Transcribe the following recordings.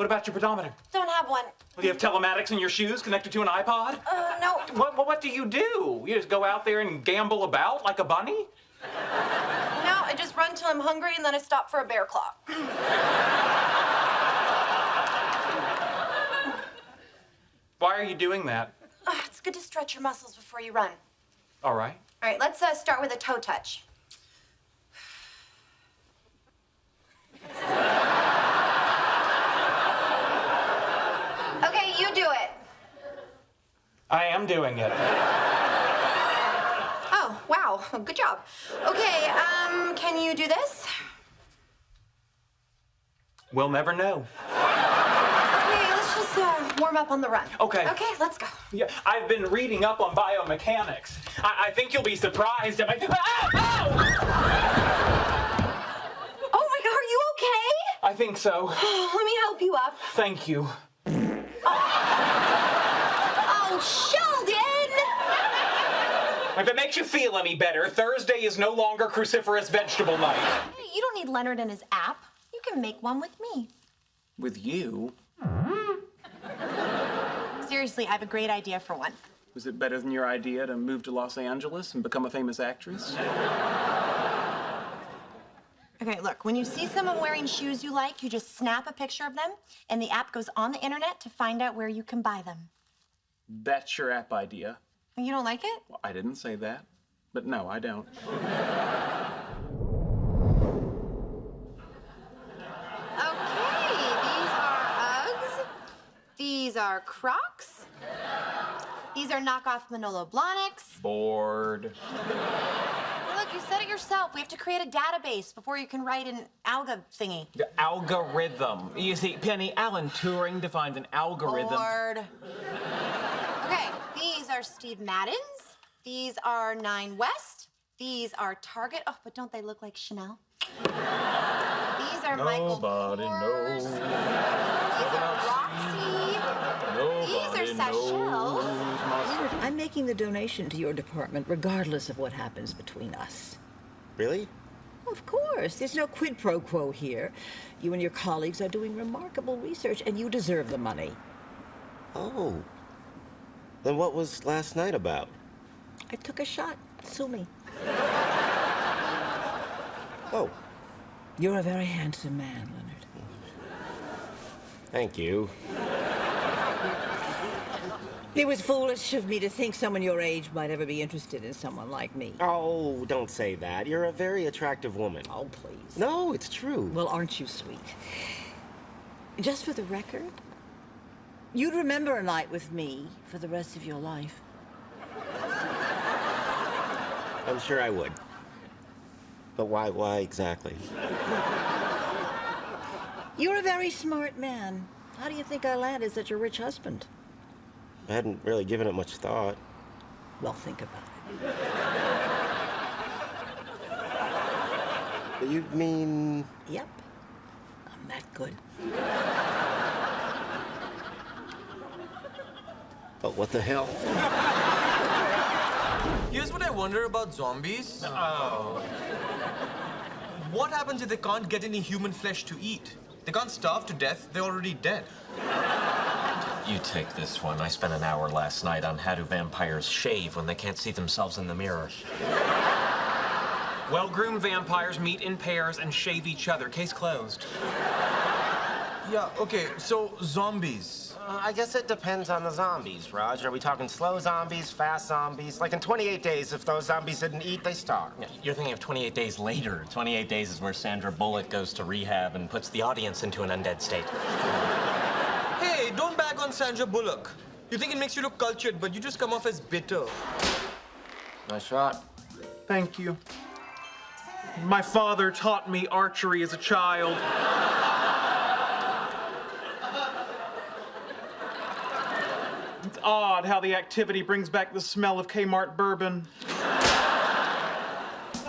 What about your pedometer? Don't have one. Do you have telematics in your shoes connected to an iPod? No. What do? You just go out there and gamble about like a bunny? No, I just run till I'm hungry and then I stop for a bear claw. Why are you doing that? It's good to stretch your muscles before you run. All right. All right, let's start with a toe touch. Okay, you do it. I am doing it. Oh, wow, good job. Okay, can you do this? We'll never know. Okay, let's just warm up on the run. Okay. Okay, let's go. Yeah, I've been reading up on biomechanics. I think you'll be surprised at my... Ow! Oh my God, are you okay? I think so. Let me help you up. Thank you. Oh, Sheldon! If it makes you feel any better, Thursday is no longer cruciferous vegetable night. Hey, you don't need Leonard and his app. You can make one with me. With you? Seriously, I have a great idea for one. Was it better than your idea to move to Los Angeles and become a famous actress? Okay, look, when you see someone wearing shoes you like, you just snap a picture of them, and the app goes on the internet to find out where you can buy them. That's your app idea. You don't like it? Well, I didn't say that. But no, I don't. Okay, these are Uggs. These are Crocs. These are knockoff Manolo Blahniks. Bored. Hey, look, you said it yourself. We have to create a database before you can write an alga thingy. The algorithm. You see, Penny, Alan Turing defined an algorithm. Bored. Okay, these are Steve Madden's. These are Nine West. These are Target. Oh, but don't they look like Chanel? These are Michael Kors. These are Roxy. These are Seychelles. I'm making the donation to your department regardless of what happens between us. Really? Of course. There's no quid pro quo here. You and your colleagues are doing remarkable research, and you deserve the money. Oh. Then what was last night about? I took a shot. Sue me. Oh. You're a very handsome man, Leonard. Thank you. It was foolish of me to think someone your age might ever be interested in someone like me. Oh, don't say that. You're a very attractive woman. Oh, please. No, it's true. Well, aren't you sweet? Just for the record, you'd remember a night with me for the rest of your life. I'm sure I would. But why exactly? You're a very smart man. How do you think I landed such a rich husband? I hadn't really given it much thought. Well, think about it. You mean... Yep. I'm that good. But what the hell? Here's what I wonder about zombies. Oh. What happens if they can't get any human flesh to eat? They can't starve to death. They're already dead. You take this one. I spent an hour last night on how do vampires shave when they can't see themselves in the mirror. Well-groomed vampires meet in pairs and shave each other. Case closed. Yeah, okay, so zombies. I guess it depends on the zombies, Raj. Are we talking slow zombies, fast zombies? Like in 28 days, if those zombies didn't eat, they starve. Yeah, you're thinking of 28 days later. 28 days is where Sandra Bullock goes to rehab and puts the audience into an undead state. Hey, don't bag on Sandra Bullock. You think it makes you look cultured, but you just come off as bitter. Nice shot. Thank you. My father taught me archery as a child. It's odd how the activity brings back the smell of Kmart bourbon.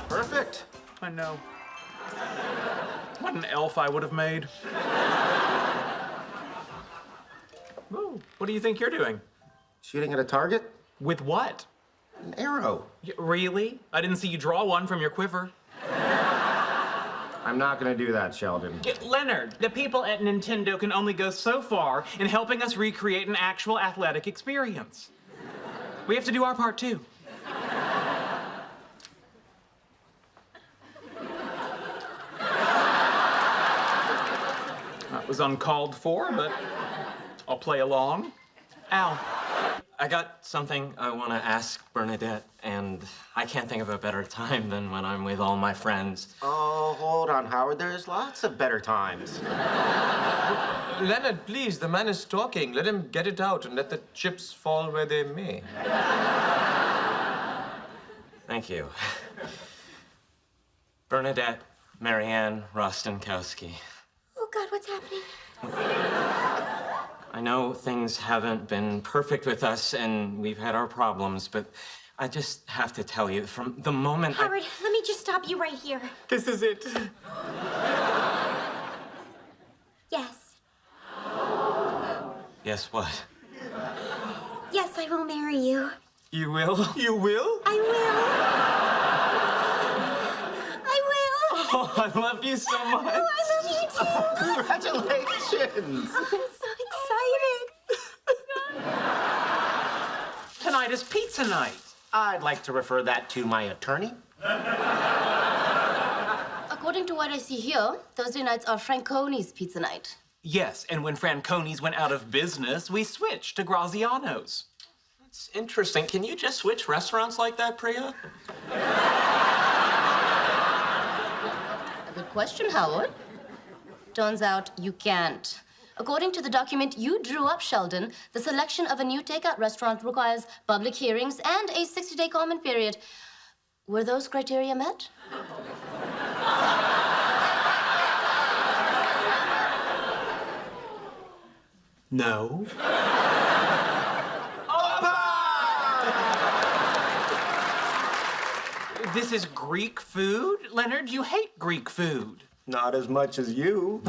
Perfect. I know. What an elf I would have made. Ooh, what do you think you're doing? Shooting at a target? With what? An arrow. Really? I didn't see you draw one from your quiver. I'm not gonna do that, Sheldon. Leonard, the people at Nintendo can only go so far in helping us recreate an actual athletic experience. We have to do our part, too. That was uncalled for, but I'll play along. Al. I got something I want to ask Bernadette, and I can't think of a better time than when I'm with all my friends. Oh, hold on, Howard. There's lots of better times. Leonard, please, the man is talking. Let him get it out and let the chips fall where they may. Thank you. Bernadette, Marianne Rostenkowski. Oh, God, what's happening? I know things haven't been perfect with us, and we've had our problems, but I just have to tell you, from the moment Howard, let me just stop you right here. This is it. Yes. Yes, what? Yes, I will marry you. You will? You will? I will. I will. Oh, I love you so much. Oh, I love you too. Congratulations! I'm so excited. Tonight is pizza night. I'd like to refer that to my attorney. According to what I see here, Thursday nights are Franconi's pizza night. Yes, and when Franconi's went out of business, we switched to Graziano's. It's interesting. Can you just switch restaurants like that, Priya? A good question, Howard. Turns out you can't. According to the document you drew up, Sheldon, the selection of a new takeout restaurant requires public hearings and a 60-day comment period. Were those criteria met? No. This is Greek food? Leonard, you hate Greek food. Not as much as you.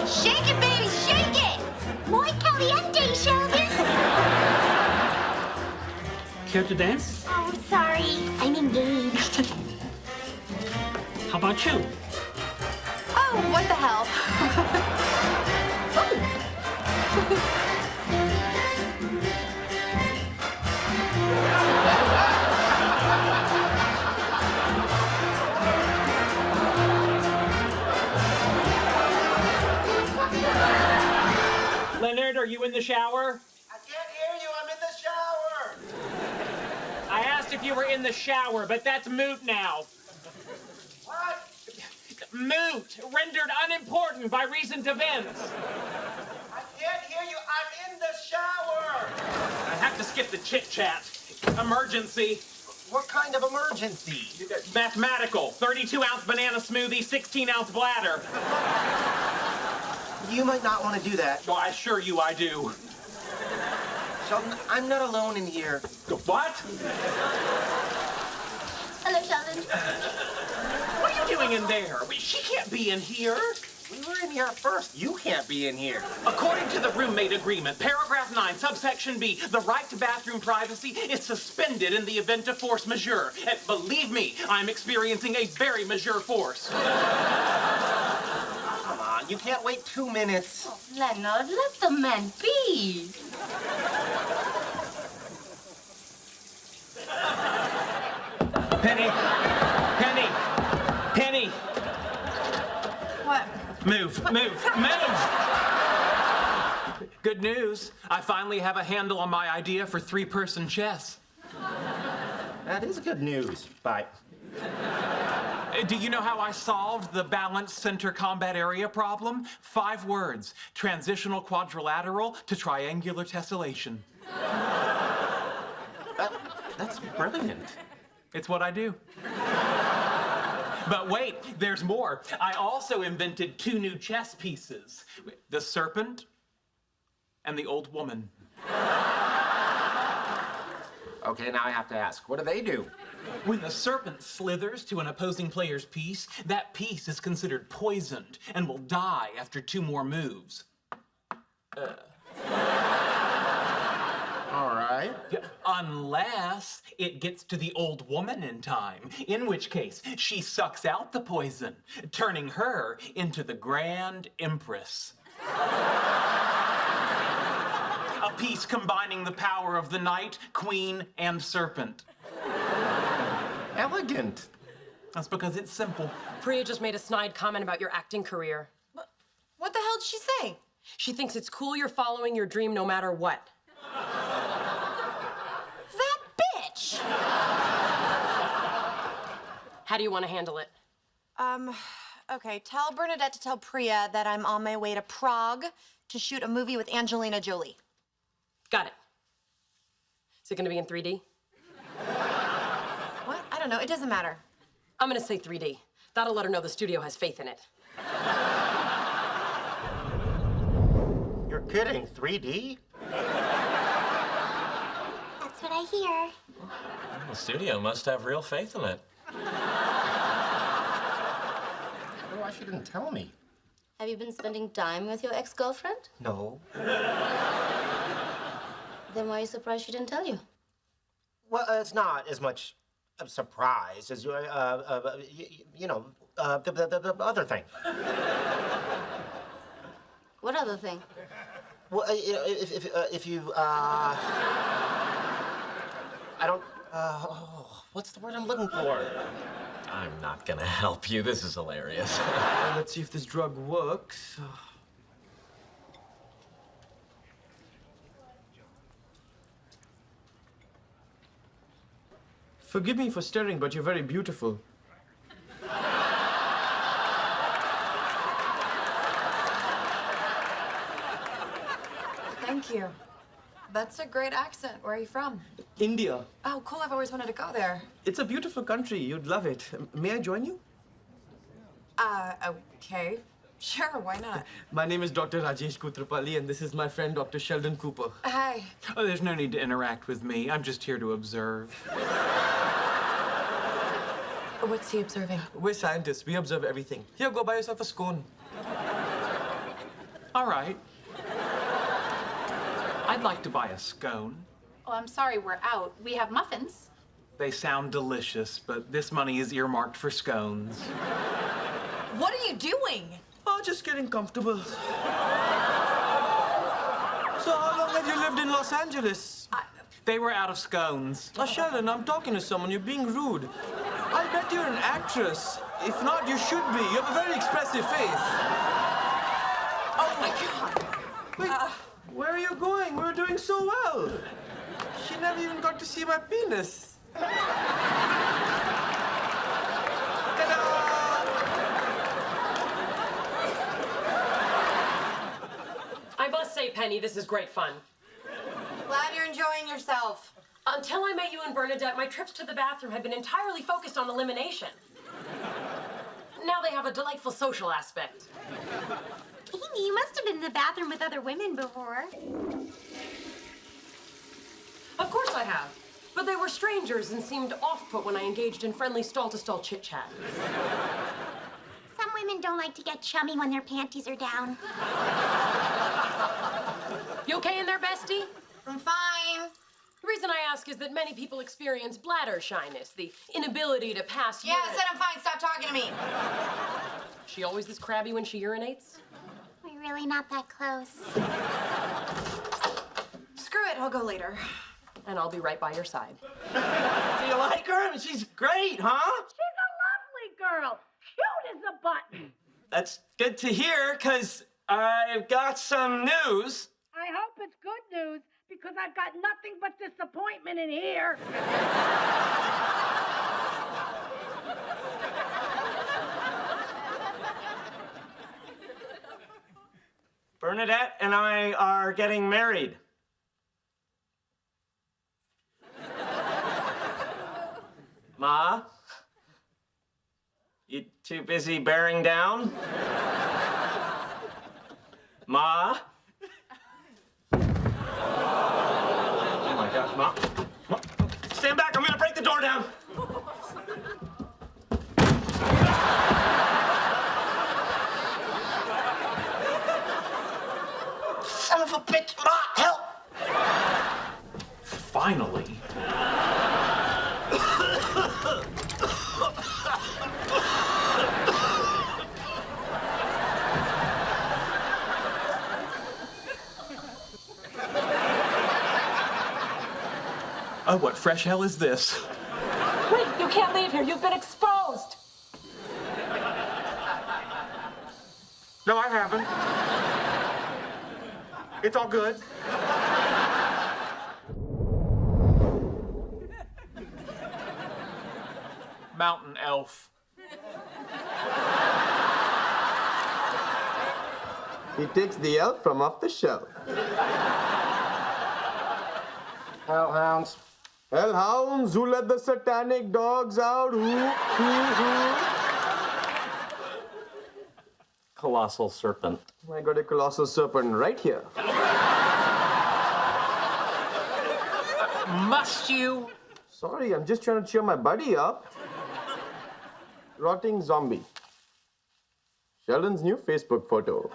Shake it, baby, shake it! Muy caliente, Sheldon. Care to dance? Oh, sorry. I'm engaged. How about you? Oh, what the hell? Leonard, are you in the shower? I can't hear you. I'm in the shower. I asked if you were in the shower, but that's moot now. What? Moot, rendered unimportant by recent events. I can't hear you. I'm in the shower. I have to skip the chit-chat. Emergency. What kind of emergency? Mathematical. 32-ounce banana smoothie, 16-ounce bladder. You might not want to do that. Oh, I assure you I do. Sheldon, I'm not alone in here. What? Hello, Sheldon. What are you doing in there? She can't be in here. We were in here first. You can't be in here. According to the roommate agreement, paragraph 9, subsection B, the right to bathroom privacy is suspended in the event of force majeure. And believe me, I'm experiencing a very majeure force. Come on, you can't wait 2 minutes. Leonard, let the man be. Penny! Penny! Penny! What? Move! Good news. I finally have a handle on my idea for 3-person chess. That is good news. Bye. Do you know how I solved the balanced center combat area problem? 5 words. Transitional quadrilateral to triangular tessellation. That's brilliant. It's what I do. But wait, there's more. I also invented 2 new chess pieces. The serpent and the old woman. Okay, now I have to ask, what do they do? When the serpent slithers to an opposing player's piece, that piece is considered poisoned and will die after 2 more moves. All right. Unless it gets to the old woman in time, in which case she sucks out the poison, turning her into the Grand Empress. A piece combining the power of the knight, queen, and serpent. Elegant. That's because it's simple. Priya just made a snide comment about your acting career. What the hell did she say? She thinks it's cool you're following your dream no matter what. That bitch! How do you want to handle it? Okay, tell Bernadette to tell Priya that I'm on my way to Prague to shoot a movie with Angelina Jolie. Got it. Is it going to be in 3D? What? I don't know. It doesn't matter. I'm going to say 3D. That'll let her know the studio has faith in it. You're kidding. 3D? That's what I hear. The studio must have real faith in it. Why she didn't tell me? Have you been spending time with your ex-girlfriend? No. Then why are you surprised she didn't tell you? Well, it's not as much a surprise as, the other thing. What other thing? Well, if you, I don't, what's the word I'm looking for? I'm not gonna help you. This is hilarious. Let's see if this drug works. Forgive me for staring, but you're very beautiful. Thank you. That's a great accent. Where are you from? India. Oh, cool. I've always wanted to go there. It's a beautiful country. You'd love it. May I join you? Okay. Sure, why not? My name is Dr. Rajesh Kutrapalli, and this is my friend, Dr. Sheldon Cooper. Hi. Oh, there's no need to interact with me. I'm just here to observe. What's he observing? We're scientists. We observe everything. Here, go buy yourself a scone. All right. I'd like to buy a scone. Oh, I'm sorry, we're out. We have muffins. They sound delicious, but this money is earmarked for scones. What are you doing? Oh, just getting comfortable. So how long have you lived in Los Angeles? They were out of scones. Sheldon, I'm talking to someone. You're being rude. I'll bet you're an actress. If not, you should be. You have a very expressive face. Oh, my God. Wait, where are you going? We were doing so well. She never even got to see my penis. Ta-da! I must say, Penny, this is great fun. Glad you're enjoying yourself. Until I met you and Bernadette, my trips to the bathroom had been entirely focused on elimination. Now they have a delightful social aspect. Amy, you must have been in the bathroom with other women before. Of course I have. But they were strangers and seemed off-put when I engaged in friendly stall-to-stall chit-chat. Some women don't like to get chummy when their panties are down. You okay in there, bestie? I'm fine. The reason I ask is that many people experience bladder shyness, the inability to pass Yeah, I urine. said I'm fine. Stop talking to me. She always this crabby when she urinates? We're really not that close. Screw it. I'll go later. And I'll be right by your side. Do you like her? I mean, she's great, huh? She's a lovely girl. Cute as a button. That's good to hear, because I've got some news. I hope it's good news, because I've got nothing but disappointment in here. Bernadette and I are getting married. Ma? You too busy bearing down? Ma? Oh my gosh, Ma. Stand back, I'm gonna break the door down. of a bitch! Ma, help! Finally. Oh, what fresh hell is this? Wait, you can't leave here. You've been exposed. No, I haven't. It's all good. Mountain elf. He takes the elf from off the shelf. Hellhounds. Hellhounds, who let the satanic dogs out? Who? Colossal serpent. I got a colossal serpent right here. Must you? Sorry, I'm just trying to cheer my buddy up. Rotting zombie. Sheldon's new Facebook photo.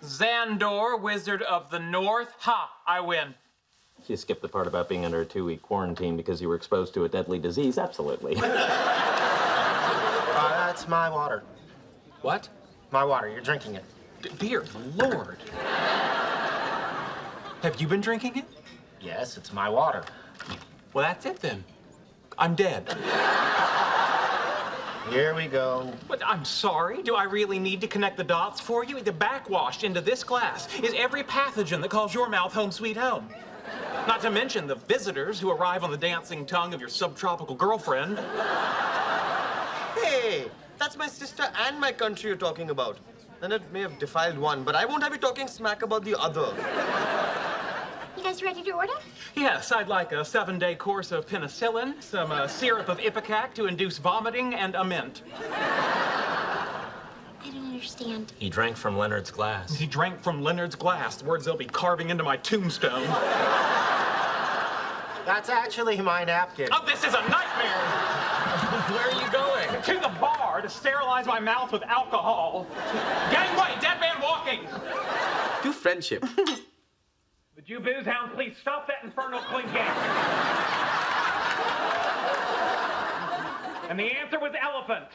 Xandor, Wizard of the North. Ha! I win. You skipped the part about being under a 2-week quarantine because you were exposed to a deadly disease. Absolutely. That's my water. What? My water. You're drinking it. Dear Lord. Have you been drinking it? Yes, it's my water. Well, that's it then. I'm dead. Here we go. But I'm sorry. Do I really need to connect the dots for you? The backwashed into this glass is every pathogen that calls your mouth home sweet home. Not to mention the visitors who arrive on the dancing tongue of your subtropical girlfriend. Hey, that's my sister and my country you're talking about. And it may have defiled one, but I won't have you talking smack about the other. You guys ready to order? Yes, I'd like a 7-day course of penicillin, some syrup of ipecac to induce vomiting, and a mint. I don't understand. He drank from Leonard's glass. He drank from Leonard's glass, the words they'll be carving into my tombstone. That's actually my napkin. Oh, this is a nightmare! Where are you going? To the bar to sterilize my mouth with alcohol. Gangway, dead man walking! To friendship. Would you booze hounds please stop that infernal clinking? And the answer was elephant.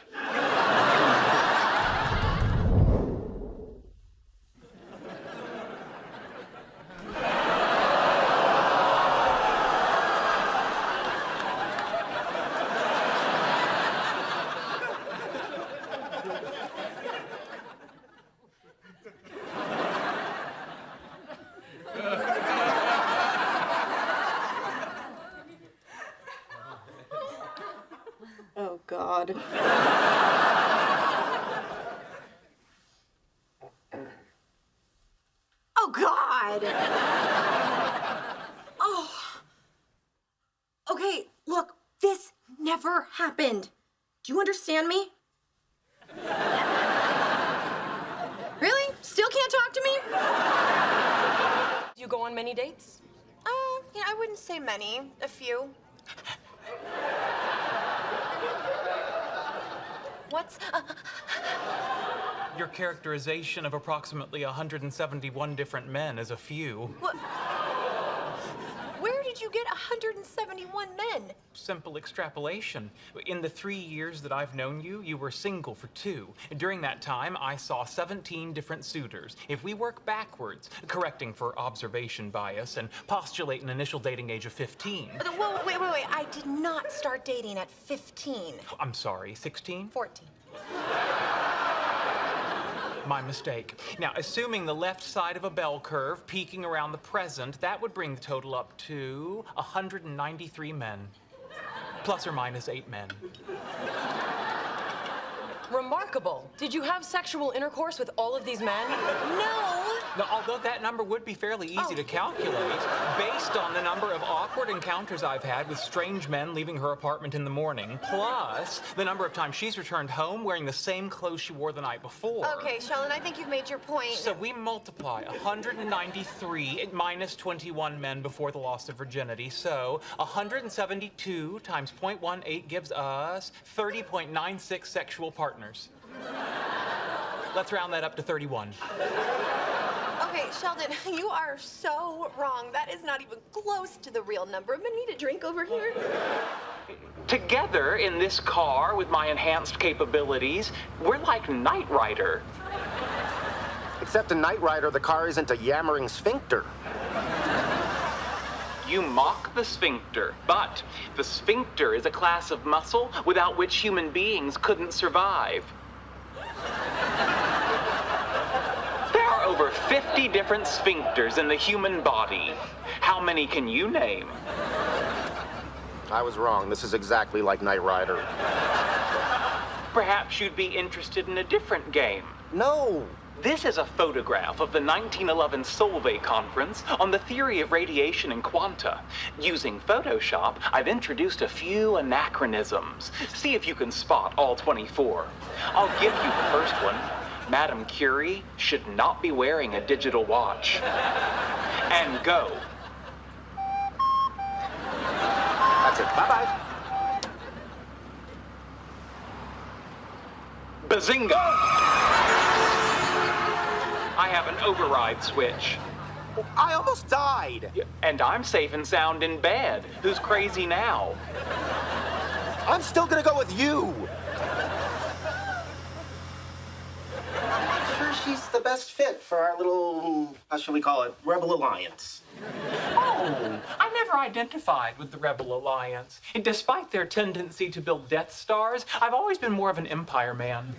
Oh, God. Oh, God! Oh. Okay, look, this never happened. Do you understand me? Really? Still can't talk to me? You go on many dates? Yeah, I wouldn't say many. A few. What's... Your characterization of approximately 171 different men is a few. What? Where did you get 171 men? Simple extrapolation. In the 3 years that I've known you, you were single for 2. During that time, I saw 17 different suitors. If we work backwards, correcting for observation bias, and postulate an initial dating age of 15. Whoa, wait. I did not start dating at 15. I'm sorry, 16? 14. My mistake. Now, assuming the left side of a bell curve peaking around the present, that would bring the total up to 193 men. Plus or minus 8 men. Remarkable. Did you have sexual intercourse with all of these men? No. Now, although that number would be fairly easy to calculate, based on the number of awkward encounters I've had with strange men leaving her apartment in the morning, plus the number of times she's returned home wearing the same clothes she wore the night before. Okay, Sheldon, I think you've made your point. So we multiply 193 minus 21 men before the loss of virginity. So 172 times 0.18 gives us 30.96 sexual partners. Let's round that up to 31. Okay, Sheldon, you are so wrong. That is not even close to the real number. I'm gonna need a drink over here. Together in this car with my enhanced capabilities, we're like Knight Rider. Except in Knight Rider, the car isn't a yammering sphincter. You mock the sphincter, but the sphincter is a class of muscle without which human beings couldn't survive. There are over 50 different sphincters in the human body. How many can you name? I was wrong. This is exactly like Knight Rider. Perhaps you'd be interested in a different game. No. This is a photograph of the 1911 Solvay Conference on the theory of radiation and quanta. Using Photoshop, I've introduced a few anachronisms. See if you can spot all 24. I'll give you the first one. Madame Curie should not be wearing a digital watch. And go. That's it. Bye-bye. Bazinga! I have an override switch. I almost died. And I'm safe and sound in bed. Who's crazy now? I'm still gonna go with you. I'm not sure she's the best fit for our little, how shall we call it, Rebel Alliance. Oh, I never identified with the Rebel Alliance. Despite their tendency to build Death Stars, I've always been more of an Empire man.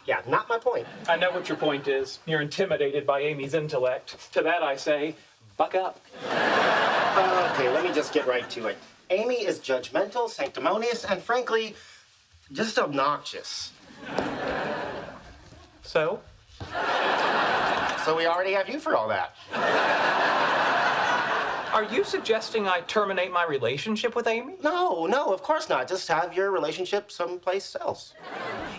Yeah, not my point. I know what your point is. You're intimidated by Amy's intellect. To that I say, buck up. Okay, let me just get right to it. Amy is judgmental, sanctimonious, and frankly, just obnoxious. So? So we already have you for all that. Are you suggesting I terminate my relationship with Amy? No, of course not. Just have your relationship someplace else.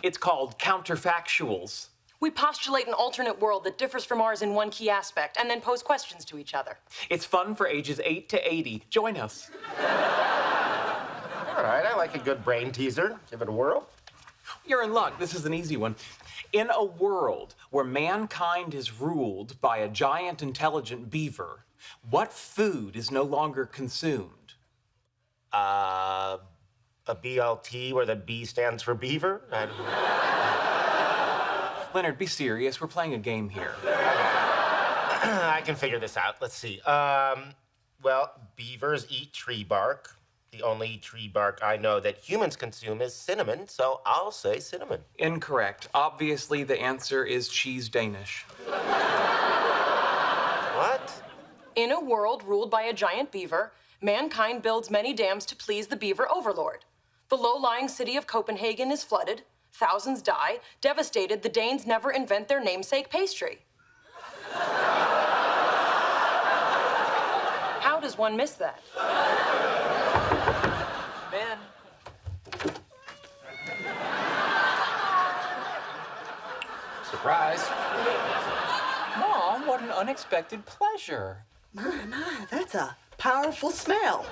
It's called counterfactuals. We postulate an alternate world that differs from ours in one key aspect, and then pose questions to each other. It's fun for ages 8 to 80. Join us. All right, I like a good brain teaser. Give it a whirl. You're in luck. This is an easy one. In a world where mankind is ruled by a giant intelligent beaver, what food is no longer consumed? A BLT where the B stands for beaver? Leonard, be serious. We're playing a game here. I can figure this out. Let's see. Well, beavers eat tree bark. The only tree bark I know that humans consume is cinnamon, so I'll say cinnamon. Incorrect. Obviously, the answer is cheese Danish. What? In a world ruled by a giant beaver, mankind builds many dams to please the beaver overlord. The low-lying city of Copenhagen is flooded. Thousands die. Devastated, the Danes never invent their namesake pastry. How does one miss that? Ben. Surprise. Mom, what an unexpected pleasure. My, that's a powerful smell.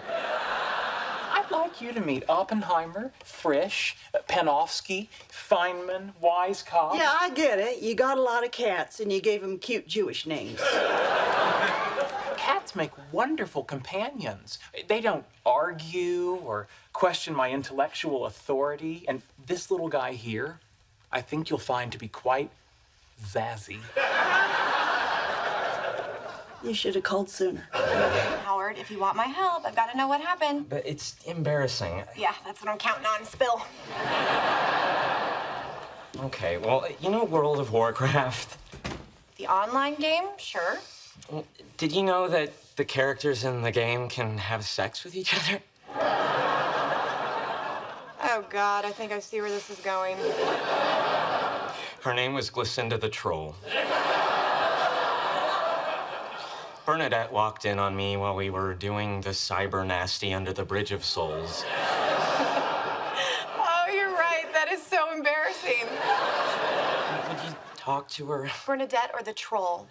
I'd like you to meet Oppenheimer, Frisch, Panofsky, Feynman, Weizsäcker. Yeah, I get it. You got a lot of cats, and you gave them cute Jewish names. Cats make wonderful companions. They don't argue or question my intellectual authority. And this little guy here, I think you'll find to be quite zazzy. You should have called sooner. Howard, if you want my help, I've got to know what happened. But it's embarrassing. Yeah, that's what I'm counting on. Spill. Okay, well, you know World of Warcraft? The online game? Sure. Well, did you know that the characters in the game can have sex with each other? Oh, God, I think I see where this is going. Her name was Glycinda the Troll. Bernadette walked in on me while we were doing the cyber nasty under the Bridge of Souls. Oh, you're right. That is so embarrassing. Would you talk to her? Bernadette or the troll?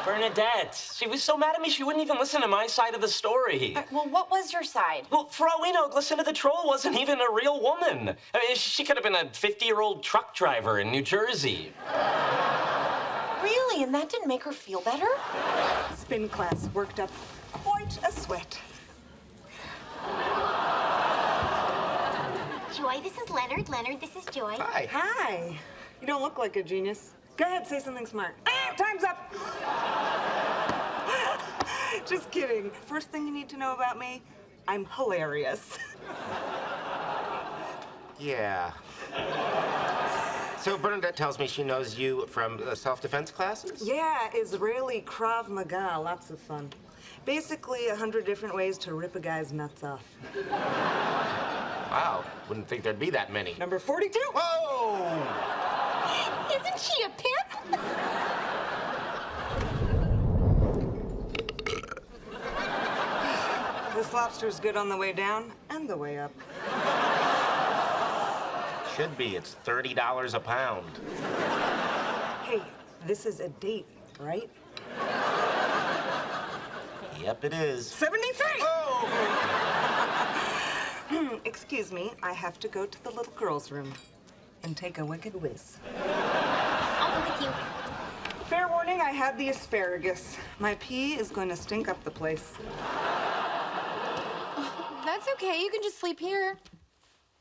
Bernadette, she was so mad at me she wouldn't even listen to my side of the story. Well, what was your side? Well, for all we know, Glycinda the Troll wasn't even a real woman. I mean, she could have been a 50-year-old truck driver in New Jersey. Really? And that didn't make her feel better? Spin class worked up quite a sweat. Joy, this is Leonard. Leonard, this is Joy. Hi. Hi. You don't look like a genius. Go ahead, say something smart. Time's up. Just kidding. First thing you need to know about me, I'm hilarious. Yeah. So Bernadette tells me she knows you from self-defense classes? Yeah, Israeli Krav Maga, lots of fun. Basically, 100 different ways to rip a guy's nuts off. Wow, wouldn't think there'd be that many. Number 42. Whoa! Isn't she a pimp? This lobster's good on the way down and the way up. Should be. It's $30 a pound. Hey, this is a date, right? Yep, it is. 73! Excuse me, I have to go to the little girl's room and take a wicked whiz. I'll go with you. Fair warning, I had the asparagus. My pee is going to stink up the place. That's okay. You can just sleep here.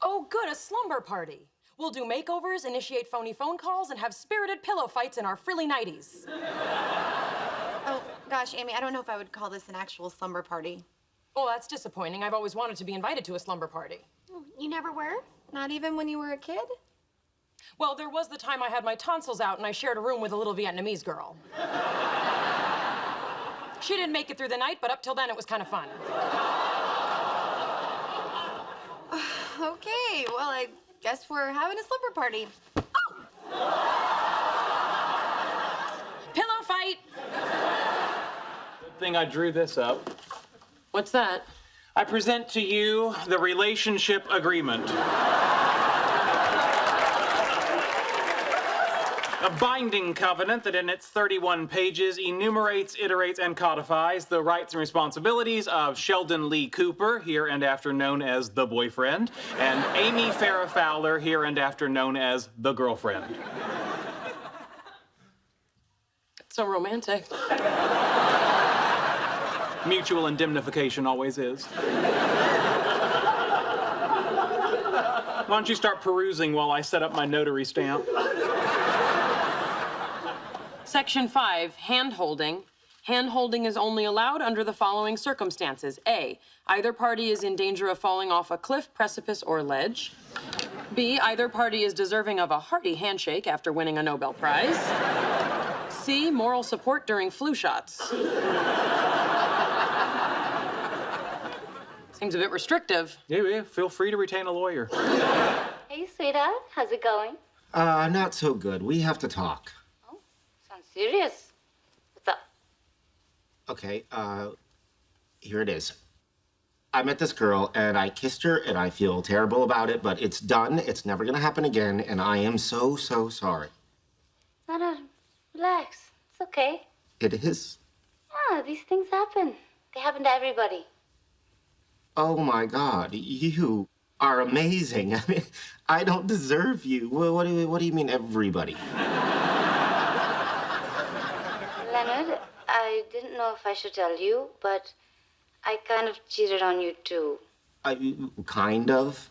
Oh, good, a slumber party. We'll do makeovers, initiate phony phone calls, and have spirited pillow fights in our frilly nighties. Oh, gosh, Amy, I don't know if I would call this an actual slumber party. Oh, that's disappointing. I've always wanted to be invited to a slumber party. You never were? Not even when you were a kid? Well, there was the time I had my tonsils out and I shared a room with a little Vietnamese girl. She didn't make it through the night, but up till then it was kind of fun. Okay, well, I guess we're having a slumber party. Pillow fight! Good thing I drew this up. What's that? I present to you the relationship agreement. A binding covenant that in its 31 pages enumerates, iterates, and codifies the rights and responsibilities of Sheldon Lee Cooper, here and after known as the boyfriend, and Amy Farrah Fowler, here and after known as the girlfriend. So romantic. Mutual indemnification always is. Why don't you start perusing while I set up my notary stamp? Section 5, hand-holding. Hand-holding is only allowed under the following circumstances. A, either party is in danger of falling off a cliff, precipice, or ledge. B, either party is deserving of a hearty handshake after winning a Nobel Prize. C, moral support during flu shots. Seems a bit restrictive. Yeah, feel free to retain a lawyer. Hey, sweetheart. How's it going? Not so good. We have to talk. Sounds serious. What's up? Okay, here it is. I met this girl, and I kissed her, and I feel terrible about it, but it's done. It's never gonna happen again, and I am so, so sorry. Relax. It's okay. It is? Yeah, these things happen. They happen to everybody. Oh, my God. You are amazing. I mean, I don't deserve you. What do you mean, everybody? Leonard, I didn't know if I should tell you, but I kind of cheated on you, too. Kind of?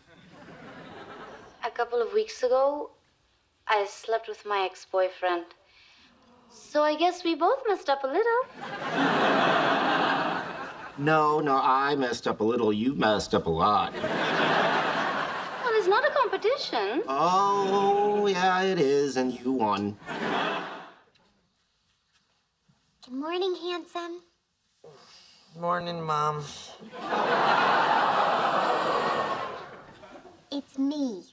A couple of weeks ago, I slept with my ex-boyfriend. So I guess we both messed up a little. No, I messed up a little. You messed up a lot. Well, it's not a competition. Oh, yeah, it is, and you won. Good morning, handsome. Morning, Mom. It's me.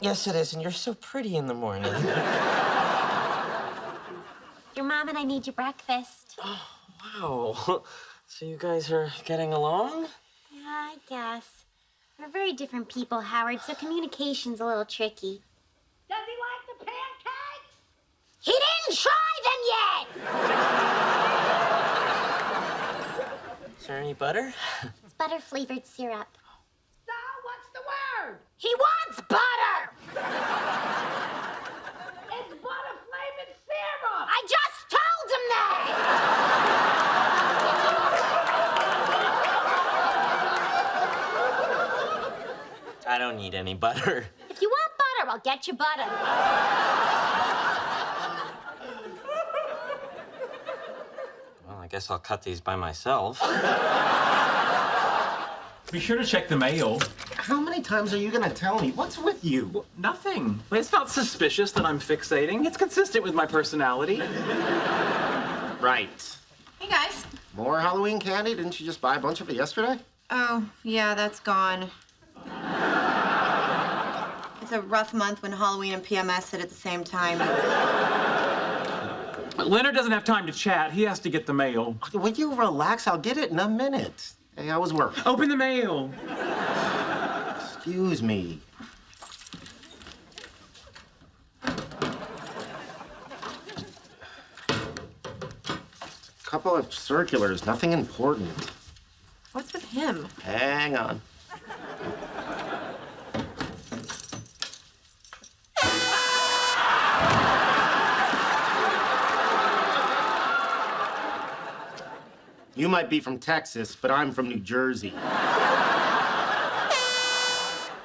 Yes, it is, and you're so pretty in the morning. Your mom and I made you breakfast. Wow. So you guys are getting along? Yeah, I guess. We're very different people, Howard, so communication's a little tricky. Does he like the pancakes? He didn't try them yet! Is there any butter? It's butter-flavored syrup. So, what's the word? He wants butter! It's butter-flavored syrup! I just told him that! I don't need any butter. If you want butter, I'll get you butter. Well, I guess I'll cut these by myself. Be sure to check the mail. How many times are you gonna tell me? What's with you? Well, nothing. It's not suspicious that I'm fixating. It's consistent with my personality. Right. Hey, guys. More Halloween candy? Didn't you just buy a bunch of it yesterday? Oh, yeah, that's gone. It's a rough month when Halloween and PMS hit at the same time. Leonard doesn't have time to chat. He has to get the mail. Will you relax? I'll get it in a minute. Hey, how was work? Open the mail. Excuse me. A couple of circulars, nothing important. What's with him? Hang on. You might be from Texas, but I'm from New Jersey.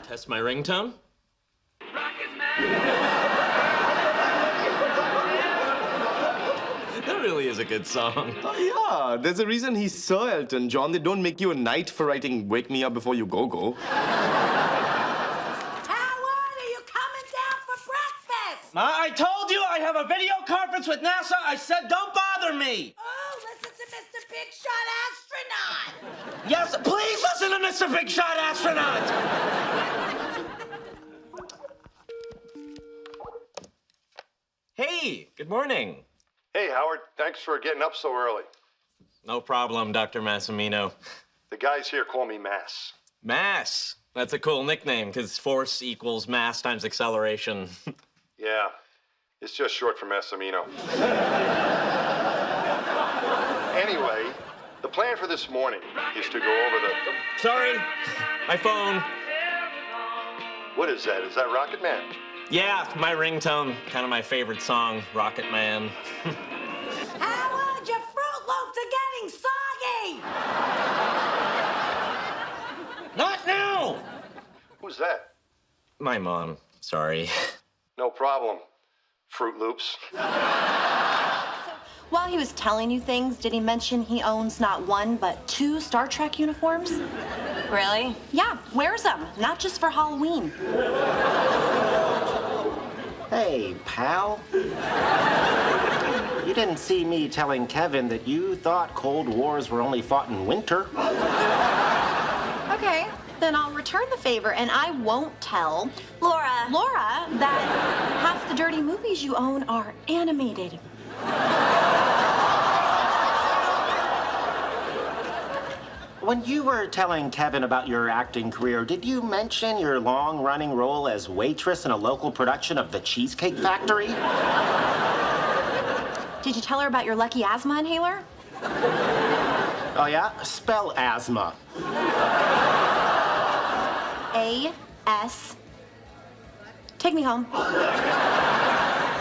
Test my ringtone? That really is a good song. Oh, yeah. There's a reason he's Sir Elton John. They don't make you a knight for writing Wake Me Up Before You Go Go. Howard, are you coming down for breakfast? Ma, I told you I have a video conference with NASA. I said don't bother me. Oh, listen to Mr. Big Shot Astronaut. Yes, please listen to Mr. Big Shot Astronaut. Hey, good morning. Hey, Howard. Thanks for getting up so early. No problem, Dr. Massimino. The guys here call me Mass. Mass. That's a cool nickname, because force equals mass times acceleration. Yeah, it's just short for Massimino. Anyway, the plan for this morning is to go over the... Sorry, my phone. What is that? Is that Rocket Man? Yeah, my ringtone. Kind of my favorite song, Rocket Man. Howard, your Fruit Loops are getting soggy. Not now. Who's that? My mom, sorry. No problem. Fruit Loops. While he was telling you things, did he mention he owns not one, but 2 Star Trek uniforms? Really? Yeah, wears them, not just for Halloween. Hey, pal. You didn't see me telling Kevin that you thought Cold Wars were only fought in winter. Okay, then I'll return the favor, and I won't tell Laura that half the dirty movies you own are animated. When you were telling Kevin about your acting career, did you mention your long-running role as waitress in a local production of The Cheesecake Factory? Did you tell her about your lucky asthma inhaler? Oh, yeah? Spell asthma. A-S. Take me home.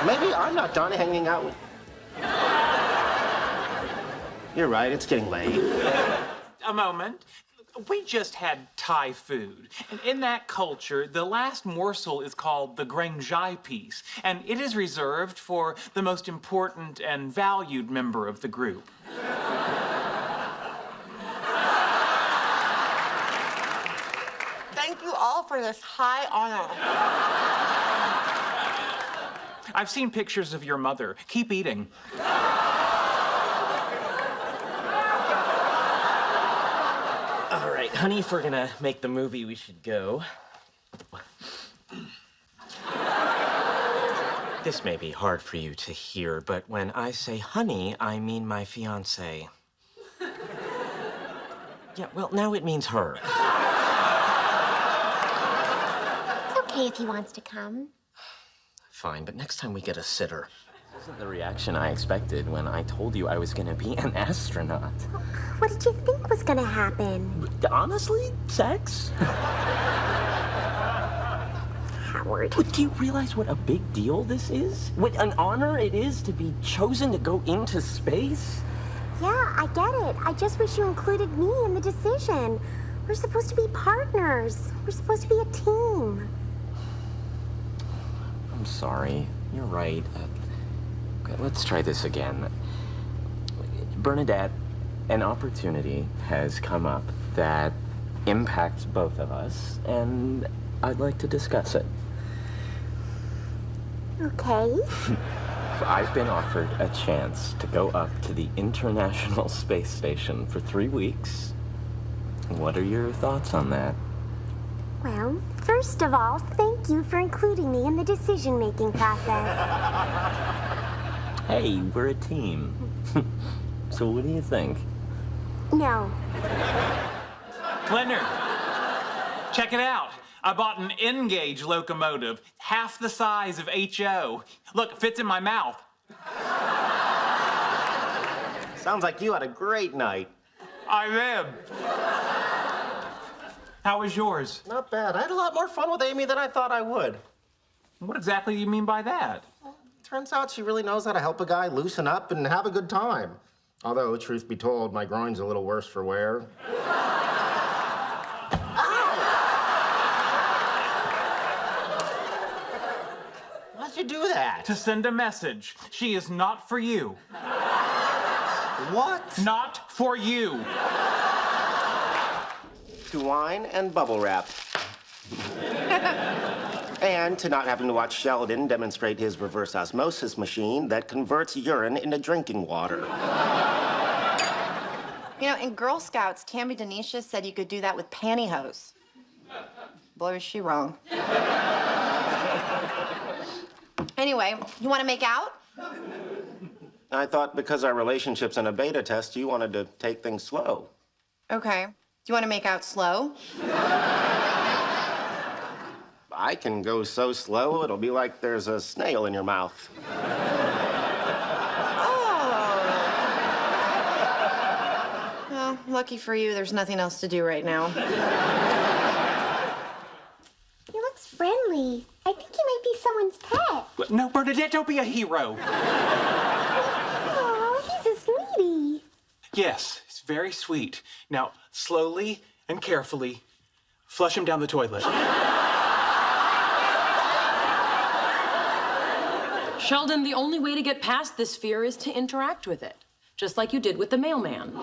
Maybe I'm not done hanging out with... You're right, it's getting late. A moment. We just had Thai food. And in that culture, the last morsel is called the Grangjai piece, and it is reserved for the most important and valued member of the group. Thank you all for this high honor. I've seen pictures of your mother. Keep eating. All right, honey, if we're gonna make the movie, we should go. This may be hard for you to hear, but when I say honey, I mean my fiancé. Yeah, well, now it means her. It's okay if he wants to come. Fine, but next time we get a sitter. This isn't the reaction I expected when I told you I was gonna be an astronaut. What did you think was gonna happen? Honestly, sex? Howard. But do you realize what a big deal this is? What an honor it is to be chosen to go into space? Yeah, I get it. I just wish you included me in the decision. We're supposed to be partners. We're supposed to be a team. I'm sorry. You're right. Okay, let's try this again. Bernadette, an opportunity has come up that impacts both of us, and I'd like to discuss it. Okay. I've been offered a chance to go up to the International Space Station for 3 weeks. What are your thoughts on that? Well, first of all, thank you for including me in the decision-making process. Hey, we're a team. So what do you think? No. Leonard, check it out. I bought an N-gauge locomotive, half the size of HO. Look, it fits in my mouth. Sounds like you had a great night. I did. How was yours? Not bad. I had a lot more fun with Amy than I thought I would. What exactly do you mean by that? Turns out she really knows how to help a guy loosen up and have a good time. Although, truth be told, my groin's a little worse for wear. Why'd you do that? To send a message. She is not for you. What? Not for you. To wine and bubble wrap. And to not having to watch Sheldon demonstrate his reverse osmosis machine that converts urine into drinking water. You know, in Girl Scouts, Tammy Denisha said you could do that with pantyhose. Boy, was she wrong. Anyway, you want to make out? I thought because our relationship's in a beta test, you wanted to take things slow. Okay. Do you want to make out slow? I can go so slow, it'll be like there's a snail in your mouth. Well, lucky for you, there's nothing else to do right now. He looks friendly. I think he might be someone's pet. No, Bernadette, don't be a hero. Oh, he's a sweetie. Yes, it's very sweet. Now, slowly and carefully, flush him down the toilet. Sheldon, the only way to get past this fear is to interact with it, just like you did with the mailman.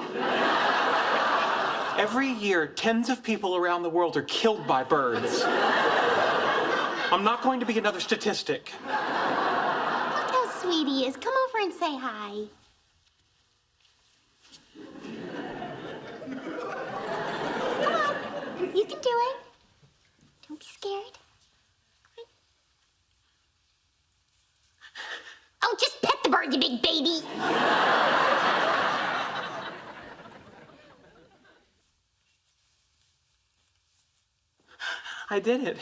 Every year, tens of people around the world are killed by birds. I'm not going to be another statistic. Look how sweet he is. Come over and say hi. Come on. You can do it. Don't be scared. Oh, just pet the bird, you big baby. I did it.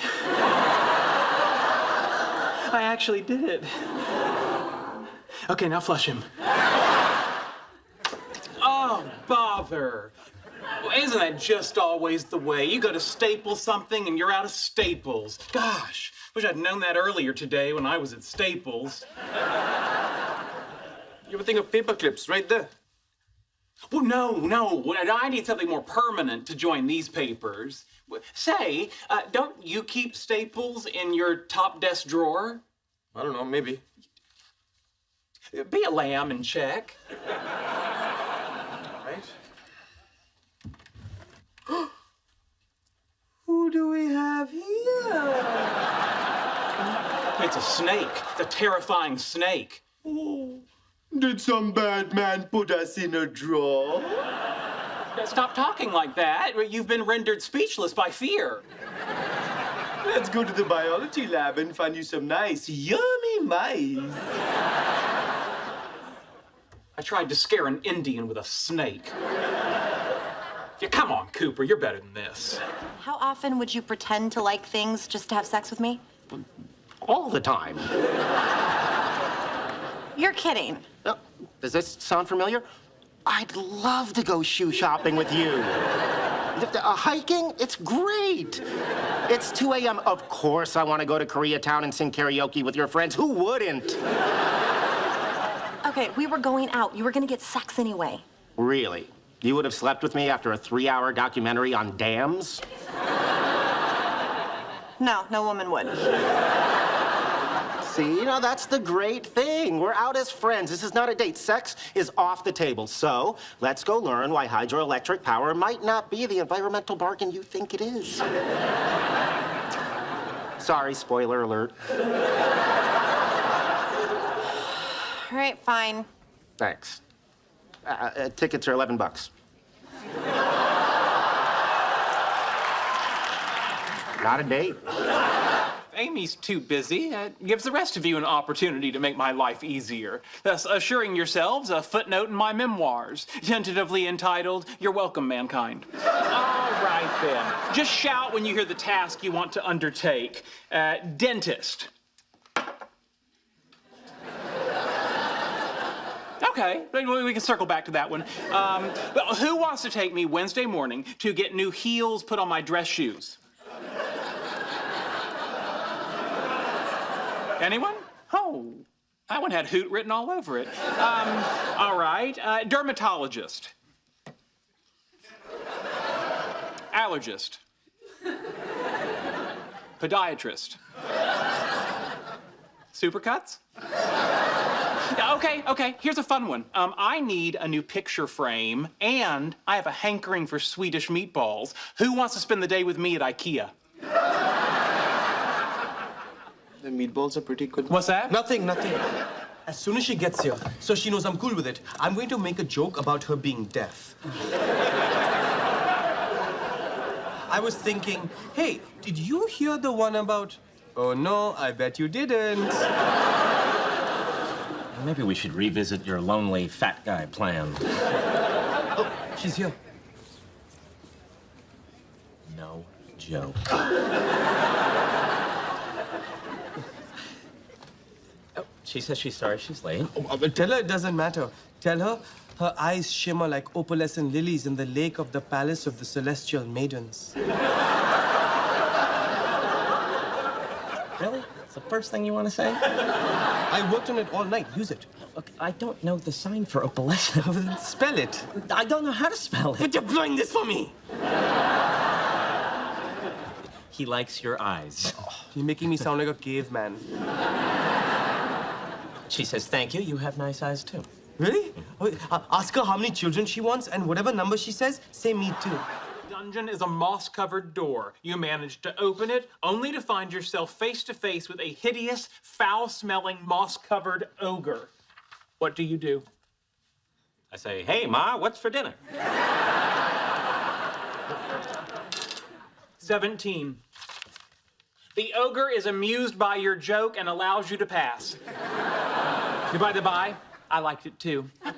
I actually did it. Okay, now flush him. Oh, bother. Well, isn't that just always the way? You go to Staples something and you're out of Staples. Gosh, wish I'd known that earlier today when I was at Staples. You ever think of paper clips right there? Well, no. I need something more permanent to join these papers. Say, don't you keep staples in your top desk drawer? I don't know, maybe. Be a lamb and check. Right? Who do we have here? It's a snake. It's a terrifying snake. Oh, did some bad man put us in a drawer? Stop talking like that. You've been rendered speechless by fear. Let's go to the biology lab and find you some nice, yummy mice. I tried to scare an Indian with a snake. Yeah, come on, Cooper, you're better than this. How often would you pretend to like things just to have sex with me? All the time. You're kidding. Does this sound familiar? I'd love to go shoe shopping with you. Hiking? It's great. It's 2 a.m. Of course I want to go to Koreatown and sing karaoke with your friends. Who wouldn't? Okay, we were going out. You were gonna get sex anyway. Really? You would have slept with me after a 3-hour documentary on dams? No, no woman would. See, that's the great thing. We're out as friends. This is not a date. Sex is off the table. So let's go learn why hydroelectric power might not be the environmental bargain you think it is. Sorry, spoiler alert. All right, fine. Thanks. Tickets are $11. Not a date. Amy's too busy. It gives the rest of you an opportunity to make my life easier, thus assuring yourselves a footnote in my memoirs, tentatively entitled, "You're Welcome, Mankind." All right, then. Just shout when you hear the task you want to undertake. Dentist. Okay, we can circle back to that one. But who wants to take me Wednesday morning to get new heels put on my dress shoes? Anyone? Oh, that one had hoot written all over it. All right, dermatologist. Allergist. Podiatrist. Supercuts? Okay, here's a fun one. I need a new picture frame, and I have a hankering for Swedish meatballs. Who wants to spend the day with me at IKEA? The meatballs are pretty good. What's that? Nothing. As soon as she gets here, so she knows I'm cool with it, I'm going to make a joke about her being deaf. I was thinking, hey, did you hear the one about... Oh, no, I bet you didn't. Maybe we should revisit your lonely fat guy plan. Oh, she's here. No joke. Oh, she says she's sorry she's late. But tell her it doesn't matter. Tell her her eyes shimmer like opalescent lilies in the lake of the palace of the celestial maidens. Really? It's the first thing you want to say? I worked on it all night. Use it. Look, I don't know the sign for opalescent. Spell it. I don't know how to spell it. But you're blowing this for me. He likes your eyes. Oh, you're making me sound like a caveman. She says, thank you. You have nice eyes, too. Really? Ask her how many children she wants, and whatever number she says, say me too. Dungeon is a moss-covered door. You manage to open it, only to find yourself face-to-face with a hideous, foul-smelling, moss-covered ogre. What do you do? I say, hey, Ma, what's for dinner? 17. The ogre is amused by your joke and allows you to pass. By the by, I liked it too. Hey,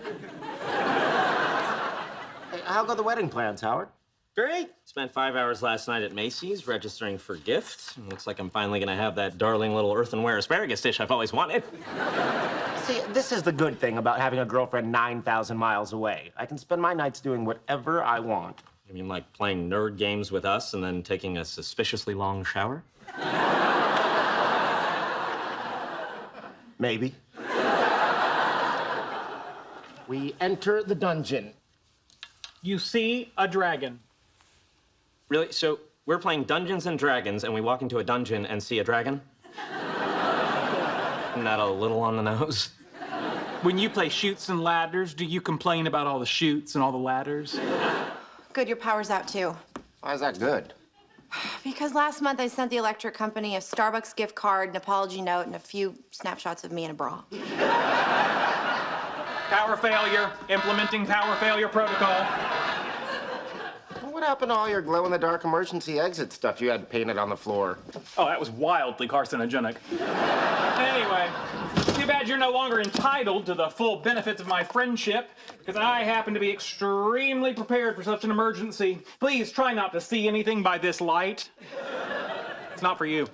how go the wedding plans, Howard? Great. Spent 5 hours last night at Macy's registering for gifts. Looks like I'm finally gonna have that darling little earthenware asparagus dish I've always wanted. See, this is the good thing about having a girlfriend 9,000 miles away. I can spend my nights doing whatever I want. You mean like playing nerd games with us and then taking a suspiciously long shower? Maybe. We enter the dungeon. You see a dragon. Really? So we're playing Dungeons and Dragons and we walk into a dungeon and see a dragon? Isn't that a little on the nose? When you play Chutes and Ladders, do you complain about all the chutes and all the ladders? Good, your power's out too. Why is that good? Because last month I sent the electric company a Starbucks gift card, an apology note, and a few snapshots of me in a bra. Power failure. Implementing power failure protocol. What happened to all your glow-in-the-dark emergency exit stuff you had painted on the floor? Oh, that was wildly carcinogenic. Anyway, too bad you're no longer entitled to the full benefits of my friendship, because I happen to be extremely prepared for such an emergency. Please try not to see anything by this light. It's not for you.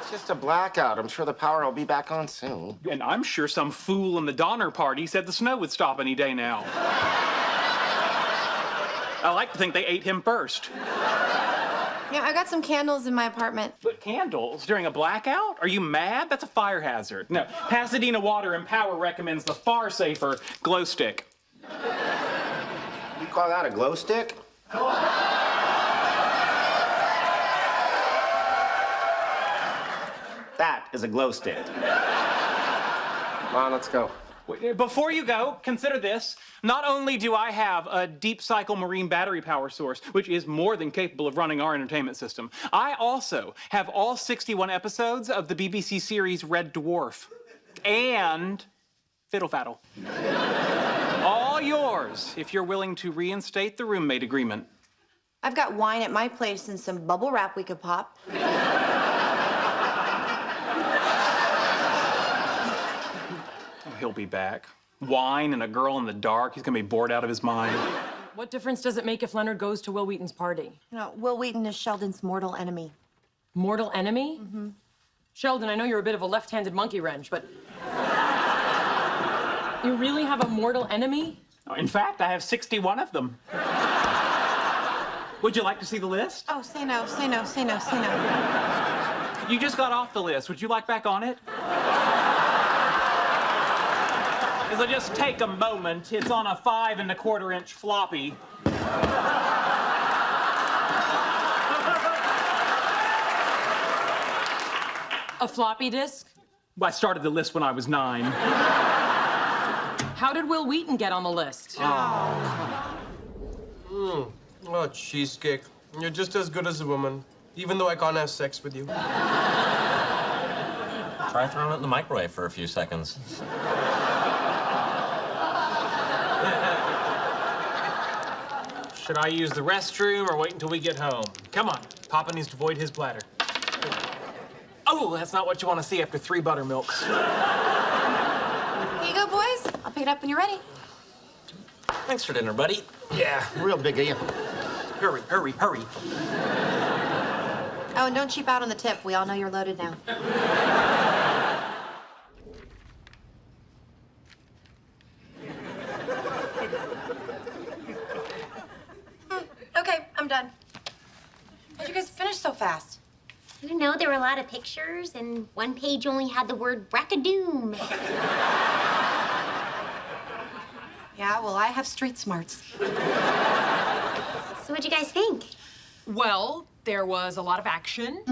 It's just a blackout. I'm sure the power will be back on soon. And I'm sure some fool in the Donner Party said the snow would stop any day now. I like to think they ate him first. Yeah, I got some candles in my apartment. But candles during a blackout? Are you mad? That's a fire hazard. No, Pasadena Water and Power recommends the far safer glow stick. You call that a glow stick? That is a glow stick. Come on, let's go. Before you go, consider this. Not only do I have a deep cycle marine battery power source, which is more than capable of running our entertainment system, I also have all 61 episodes of the BBC series Red Dwarf and Fiddle Faddle. All yours, if you're willing to reinstate the roommate agreement. I've got wine at my place and some bubble wrap we could pop. He'll be back. Wine and a girl in the dark. He's gonna be bored out of his mind. What difference does it make if Leonard goes to Will Wheaton's party? No, Will Wheaton is Sheldon's mortal enemy. Mortal enemy? Mm-hmm. Sheldon, I know you're a bit of a left-handed monkey wrench, but you really have a mortal enemy? In fact, I have 61 of them. Would you like to see the list? Oh, say no, say no, say no, say no. You just got off the list. Would you like back on it? So just take a moment. It's on a 5 1/4 inch floppy. A floppy disk? I started the list when I was 9. How did Will Wheaton get on the list? Oh, cheesecake. You're just as good as a woman, even though I can't have sex with you. Try throwing it in the microwave for a few seconds. Should I use the restroom or wait until we get home? Come on, Papa needs to void his bladder. Oh, that's not what you want to see after 3 buttermilks. Here you go, boys. I'll pick it up when you're ready. Thanks for dinner, buddy. Yeah, real big of you. Hurry, hurry, hurry. Oh, and don't cheap out on the tip. We all know you're loaded now. Okay, I'm done. How'd you guys finish so fast? I don't know, there were a lot of pictures, and one page only had the word brackadoom. Yeah, well, I have street smarts. So what'd you guys think? Well, there was a lot of action,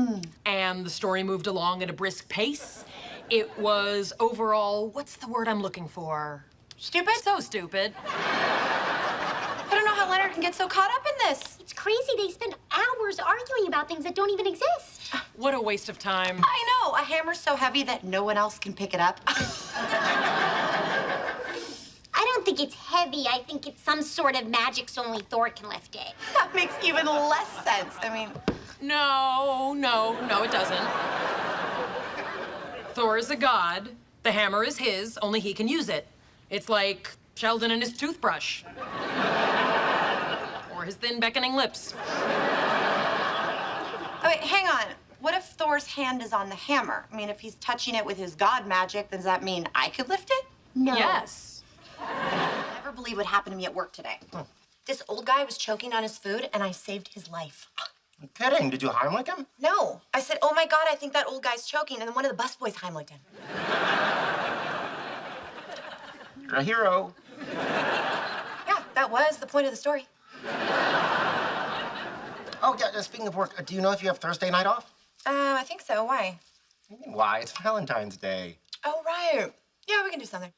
and the story moved along at a brisk pace. It was overall, what's the word I'm looking for? Stupid? So stupid. I don't know how Leonard can get so caught up in this. It's crazy they spend hours arguing about things that don't even exist. What a waste of time. I know, a hammer's so heavy that no one else can pick it up. I don't think it's heavy. I think it's some sort of magic so only Thor can lift it. That makes even less sense. I mean... No, it doesn't. Thor is a god. The hammer is his, only he can use it. It's like Sheldon and his toothbrush. Or his thin beckoning lips. Oh, wait, hang on. What if Thor's hand is on the hammer? I mean, if he's touching it with his god magic, does that mean I could lift it? No. Yes. I'll never believe what happened to me at work today. This old guy was choking on his food, and I saved his life. I'm kidding. Did you Heimlich him? No. I said, oh my God, I think that old guy's choking, and then one of the busboys Heimlich'd him. You're a hero. Yeah, that was the point of the story. Oh, yeah, speaking of work, do you know if you have Thursday night off? I think so. Why? Why? It's Valentine's Day. Oh, right. Yeah, we can do something.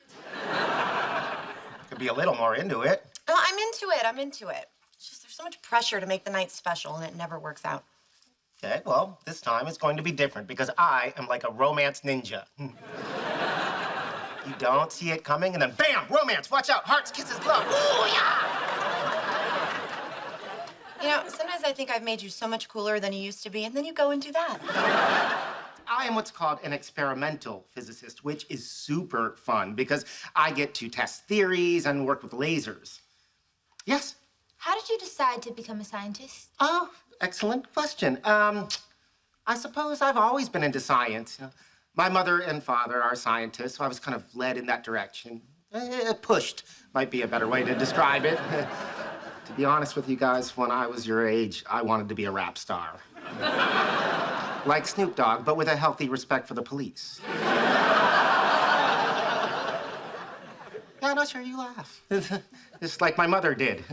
Could be a little more into it. Oh, I'm into it. I'm into it. It's just there's so much pressure to make the night special, and it never works out. Okay, well, this time it's going to be different because I am like a romance ninja. You don't see it coming, and then bam, romance. Watch out, hearts, kisses, love. Ooh, yeah! You know, sometimes I think I've made you so much cooler than you used to be, and then you go and do that. I am what's called an experimental physicist, which is super fun because I get to test theories and work with lasers. Yes? How did you decide to become a scientist? Oh, excellent question. I suppose I've always been into science. My mother and father are scientists, so I was kind of led in that direction. Pushed might be a better way to describe it. To be honest with you guys, when I was your age, I wanted to be a rap star. Like Snoop Dogg, but with a healthy respect for the police. Yeah, no, sure, you laugh. Just like my mother did.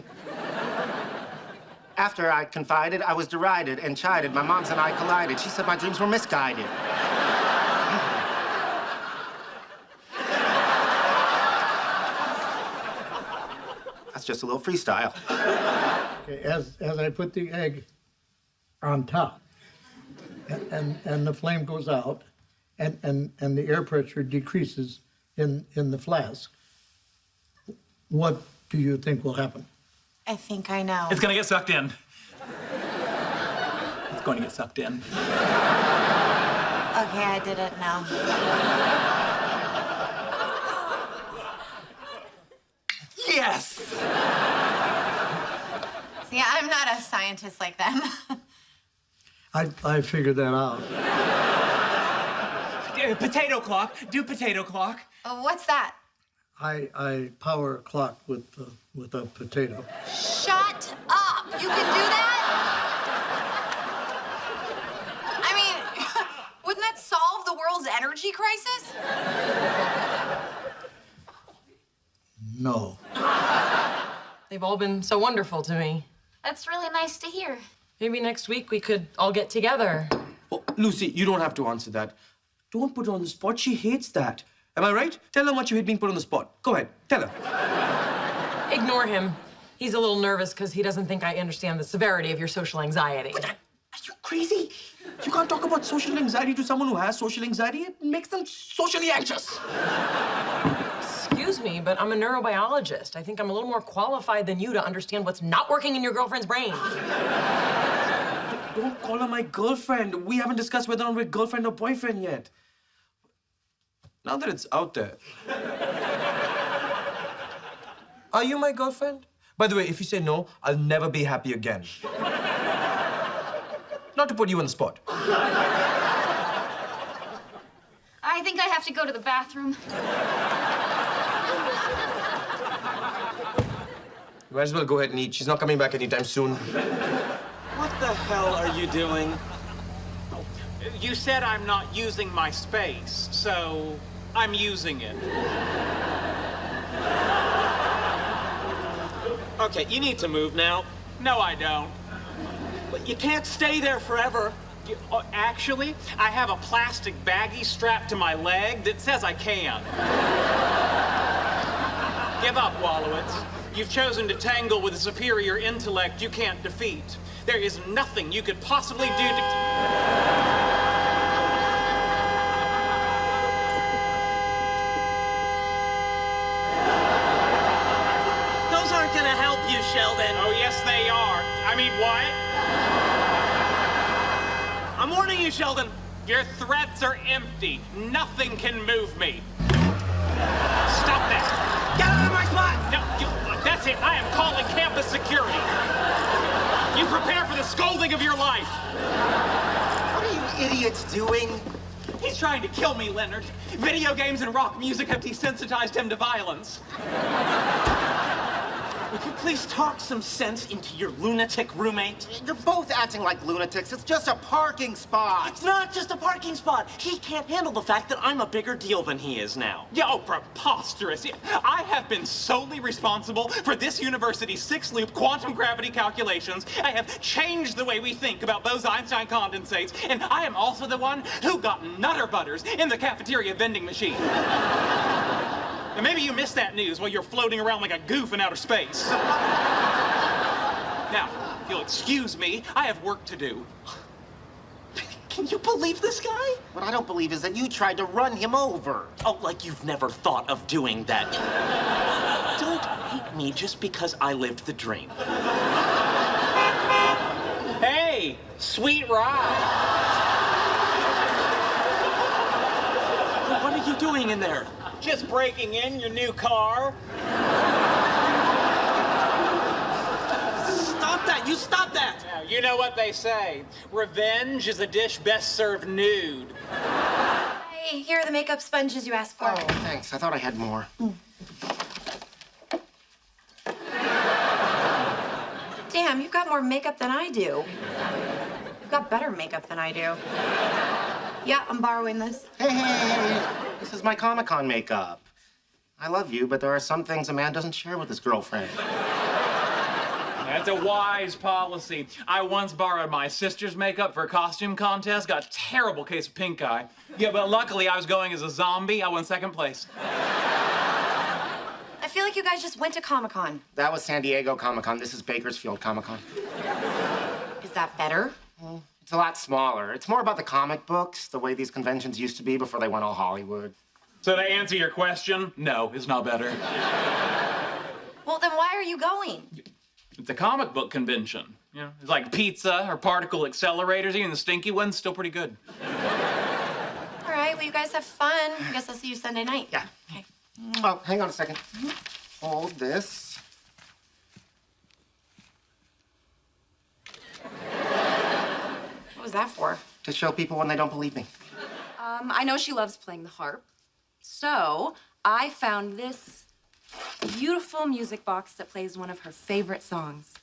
After I confided, I was derided and chided. My moms and I collided. She said my dreams were misguided. That's just a little freestyle. Okay, as I put the egg on top, and the flame goes out, and the air pressure decreases in the flask, what do you think will happen? I think I know. It's gonna get sucked in. It's going to get sucked in. Okay, I did it now. Yes! See, I'm not a scientist like them. I figured that out. Potato clock. Do potato clock. What's that? I power a clock with a potato. Shut up! You can do that? I mean, wouldn't that solve the world's energy crisis? No. They've all been so wonderful to me. That's really nice to hear. Maybe next week we could all get together. Oh, Lucy, you don't have to answer that. Don't put her on the spot. She hates that. Am I right? Tell her how much you hate being put on the spot. Go ahead. Tell her. Ignore him. He's a little nervous because he doesn't think I understand the severity of your social anxiety. Are you crazy? You can't talk about social anxiety to someone who has social anxiety. It makes them socially anxious. Excuse me, but I'm a neurobiologist. I think I'm a little more qualified than you to understand what's not working in your girlfriend's brain. Don't call her my girlfriend. We haven't discussed whether or not we're girlfriend or boyfriend yet. Now that it's out there. Are you my girlfriend? By the way, if you say no, I'll never be happy again. Not to put you on the spot. I think I have to go to the bathroom. You might as well go ahead and eat. She's not coming back anytime soon. What the hell are you doing? You said I'm not using my space, so I'm using it. Okay, you need to move now. No, I don't. But you can't stay there forever. Actually, I have a plastic baggie strapped to my leg that says I can. Give up, Wallowitz. You've chosen to tangle with a superior intellect you can't defeat. There is nothing you could possibly do to... Those aren't gonna help you, Sheldon. Oh, yes, they are. I mean, what? I'm warning you, Sheldon. Your threats are empty. Nothing can move me. Stop that. Get out of my spot! No, that's it. I am calling campus security. You prepare for the scolding of your life. What are you idiots doing? He's trying to kill me, Leonard. Video games and rock music have desensitized him to violence. Would you please talk some sense into your lunatic roommate? You're both acting like lunatics. It's just a parking spot. It's not just a parking spot. He can't handle the fact that I'm a bigger deal than he is now. Yo, preposterous. I have been solely responsible for this university's 6-loop quantum gravity calculations. I have changed the way we think about Bose-Einstein condensates, and I am also the one who got Nutter Butters in the cafeteria vending machine. And maybe you missed that news while you're floating around like a goof in outer space. Now, if you'll excuse me, I have work to do. Can you believe this guy? What I don't believe is that you tried to run him over. Oh, like you've never thought of doing that. Don't hate me just because I lived the dream. Hey, sweet ride. What are you doing in there? Just breaking in your new car. Stop that! You stop that! Yeah, You know what they say. Revenge is a dish best served nude. Hey, here are the makeup sponges you asked for. Oh, thanks. I thought I had more. Damn, you've got more makeup than I do. You've got better makeup than I do. Yeah, I'm borrowing this. Hey, this is my Comic-Con makeup. I love you, but there are some things a man doesn't share with his girlfriend. That's a wise policy. I once borrowed my sister's makeup for a costume contest, got a terrible case of pink eye. Yeah, but luckily I was going as a zombie. I won second place. I feel like you guys just went to Comic-Con. That was San Diego Comic-Con. This is Bakersfield Comic-Con. Is that better? It's a lot smaller. It's more about the comic books, the way these conventions used to be before they went all Hollywood. So to answer your question, no, it's not better. Well, then why are you going? It's a comic book convention. You know, it's like pizza or particle accelerators, even the stinky ones, still pretty good. All right, well, you guys have fun. I guess I'll see you Sunday night. Yeah. Okay. Oh, hang on a second. Hold this. What was that for? To show people when they don't believe me. I know she loves playing the harp. So I found this beautiful music box that plays one of her favorite songs.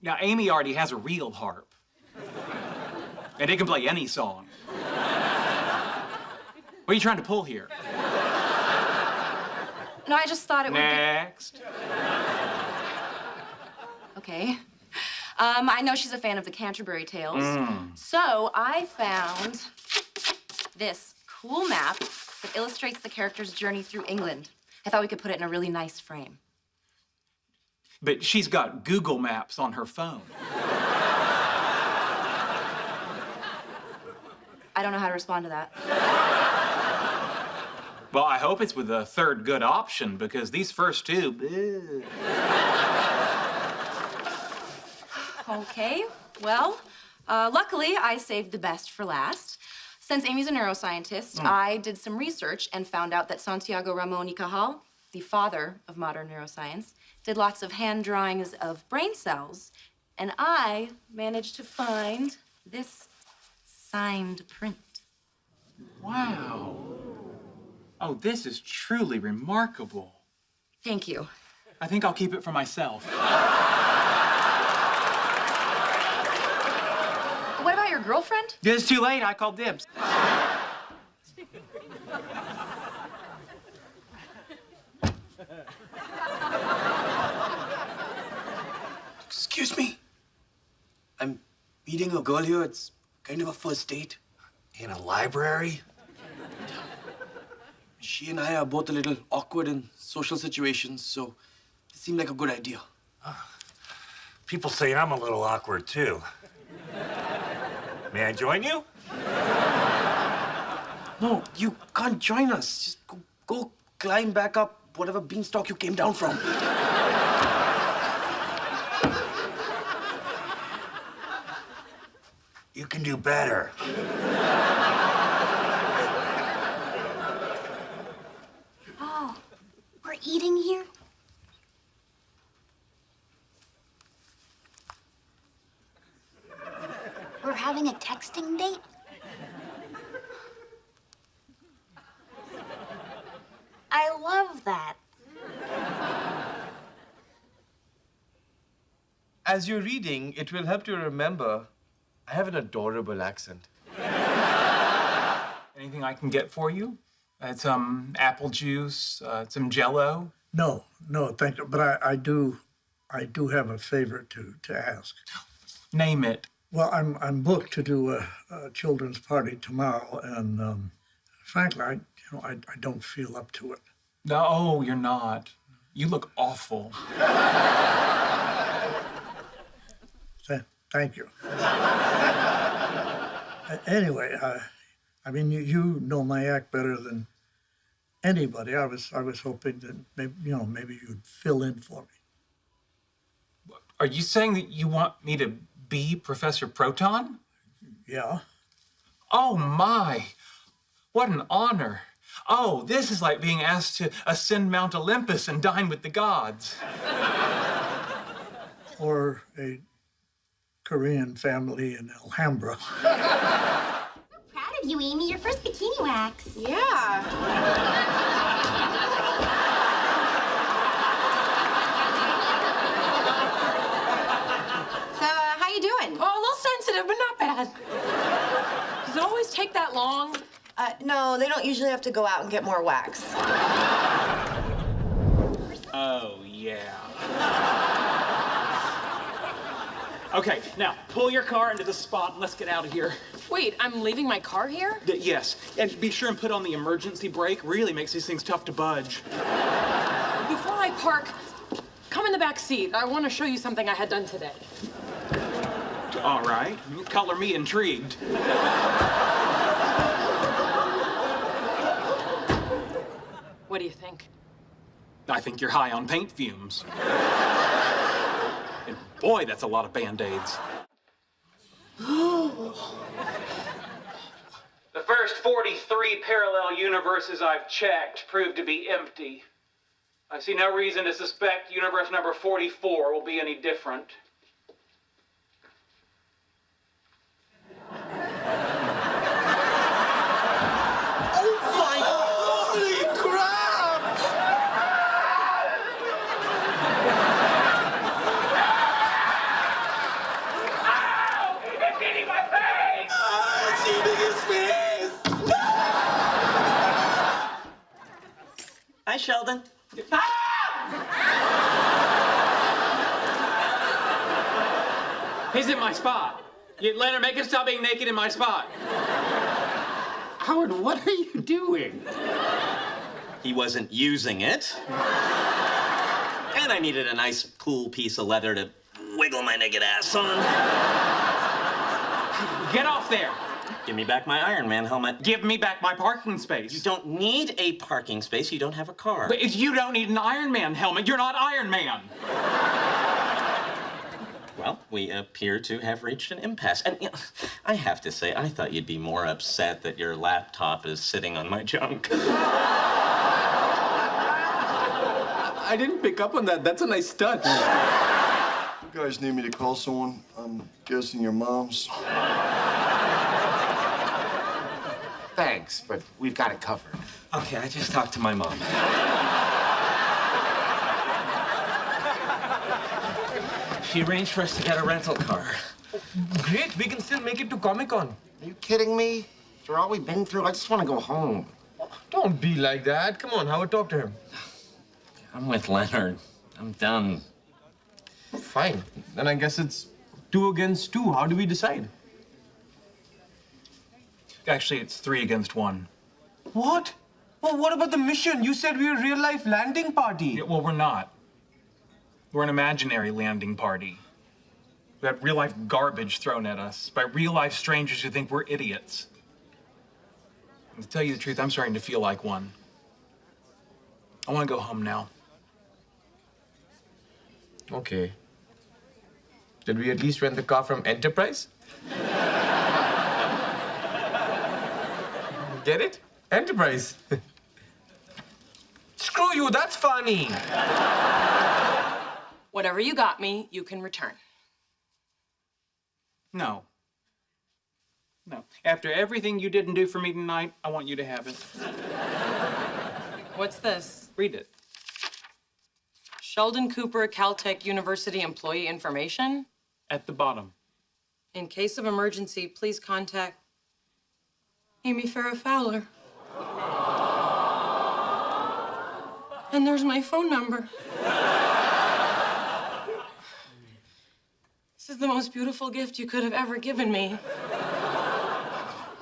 Now, Amy already has a real harp. And it can play any song. What are you trying to pull here? No, I just thought it would be... Next. Okay. I know she's a fan of the Canterbury Tales. So I found this cool map that illustrates the character's journey through England. I thought we could put it in a really nice frame. But she's got Google Maps on her phone. I don't know how to respond to that. Well, I hope it's with a third good option, because these first two... Okay, well, luckily I saved the best for last. Since Amy's a neuroscientist, I did some research and found out that Santiago Ramon y Cajal, the father of modern neuroscience, did lots of hand drawings of brain cells, and I managed to find this signed print. Wow. Oh, this is truly remarkable. Thank you. I think I'll keep it for myself. What about your girlfriend? It's too late. I called dibs. Excuse me. I'm meeting a girl here. It's kind of a first date. In a library? She and I are both a little awkward in social situations, so it seemed like a good idea. People say I'm a little awkward, too. May I join you? No, you can't join us. Just go climb back up whatever beanstalk you came down from. You can do better. Oh, we're eating here? We're having a texting date? I love that. As you're reading, it will help you remember I have an adorable accent. Anything I can get for you? Some apple juice, some Jell-O? No, thank you. But I do have a favor to ask. Name it. Well, I'm booked to do a children's party tomorrow, and frankly, I don't feel up to it. No, you're not. You look awful. Thank you. Anyway, I mean, you know my act better than anybody. I was hoping that maybe you'd fill in for me. Are you saying that you want me to be Professor Proton? Yeah. Oh, my. What an honor. Oh, this is like being asked to ascend Mount Olympus and dine with the gods. or a Korean family in Alhambra. Proud of you, Amy. Your first bikini wax. Yeah. So, how you doing? Oh, a little sensitive, but not bad. Does it always take that long? No, they don't usually have to go out and get more wax. Oh, yeah. Okay, now, pull your car into the spot and let's get out of here. Wait, I'm leaving my car here? Yes, and be sure and put on the emergency brake. Really makes these things tough to budge. Before I park, come in the back seat. I want to show you something I had done today. All right, color me intrigued. What do you think? I think you're high on paint fumes. And boy, that's a lot of Band-Aids. The first 43 parallel universes I've checked proved to be empty. I see no reason to suspect universe number 44 will be any different. Hi, Sheldon. He's in my spot. Leonard, make him stop being naked in my spot. Howard, what are you doing? He wasn't using it. And I needed a nice, cool piece of leather to wiggle my naked ass on. Get off there. Give me back my Iron Man helmet. Give me back my parking space. You don't need a parking space. You don't have a car. But you don't need an Iron Man helmet. You're not Iron Man. Well, we appear to have reached an impasse. And you know, I have to say, I thought you'd be more upset that your laptop is sitting on my junk. I didn't pick up on that. That's a nice touch. You guys need me to call someone? I'm guessing your mom's. Thanks, but we've got it covered. Okay, I just talked to my mom. She arranged for us to get a rental car. Great, we can still make it to Comic-Con. Are you kidding me? After all we've been through, I just want to go home. Don't be like that. Come on, Howard, talk to him. I'm with Leonard. I'm done. Fine. Then I guess it's 2 against 2. How do we decide? Actually, it's 3 against 1. What? Well, what about the mission? You said we were a real-life landing party. Yeah, well, we're not. We're an imaginary landing party. We had real-life garbage thrown at us by real-life strangers who think we're idiots. And to tell you the truth, I'm starting to feel like one. I want to go home now. Okay. Did we at least rent the car from Enterprise? Get it? Enterprise. Screw you, that's funny. Whatever you got me, you can return. No. No. After everything you didn't do for me tonight, I want you to have it. What's this? Read it. Sheldon Cooper, Caltech University employee information? At the bottom. In case of emergency, please contact Amy Farrah Fowler. And there's my phone number. This is the most beautiful gift you could have ever given me.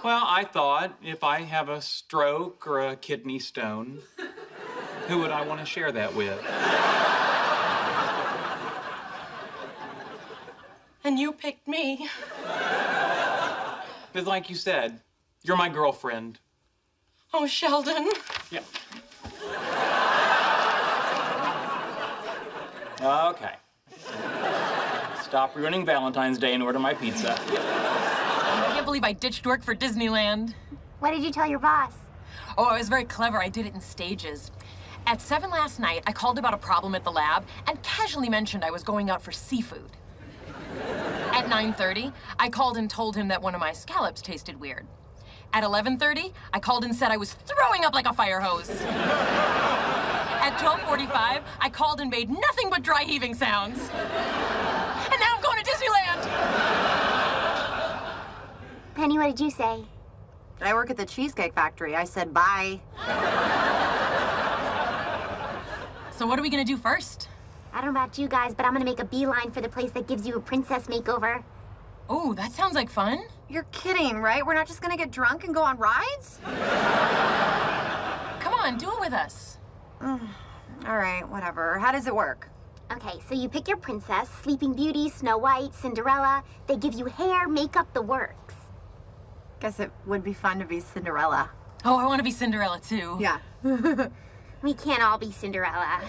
Well, I thought if I have a stroke or a kidney stone, who would I want to share that with? And you picked me. Because like you said, you're my girlfriend. Oh, Sheldon. Yeah. Okay. Stop ruining Valentine's Day and order my pizza. I can't believe I ditched work for Disneyland. What did you tell your boss? Oh, I was very clever. I did it in stages. At 7 last night, I called about a problem at the lab and casually mentioned I was going out for seafood. At 9:30, I called and told him that one of my scallops tasted weird. At 11:30, I called and said I was throwing up like a fire hose. At 12:45, I called and made nothing but dry heaving sounds. And now I'm going to Disneyland! Penny, what did you say? I work at the Cheesecake Factory. I said bye. So what are we gonna do first? I don't know about you guys, but I'm gonna make a beeline for the place that gives you a princess makeover. Oh, that sounds like fun. You're kidding, right? We're not just gonna get drunk and go on rides? Come on, do it with us. All right, whatever. How does it work? Okay, so you pick your princess, Sleeping Beauty, Snow White, Cinderella. They give you hair, makeup, the works. Guess it would be fun to be Cinderella. Oh, I want to be Cinderella too. Yeah. We can't all be Cinderella.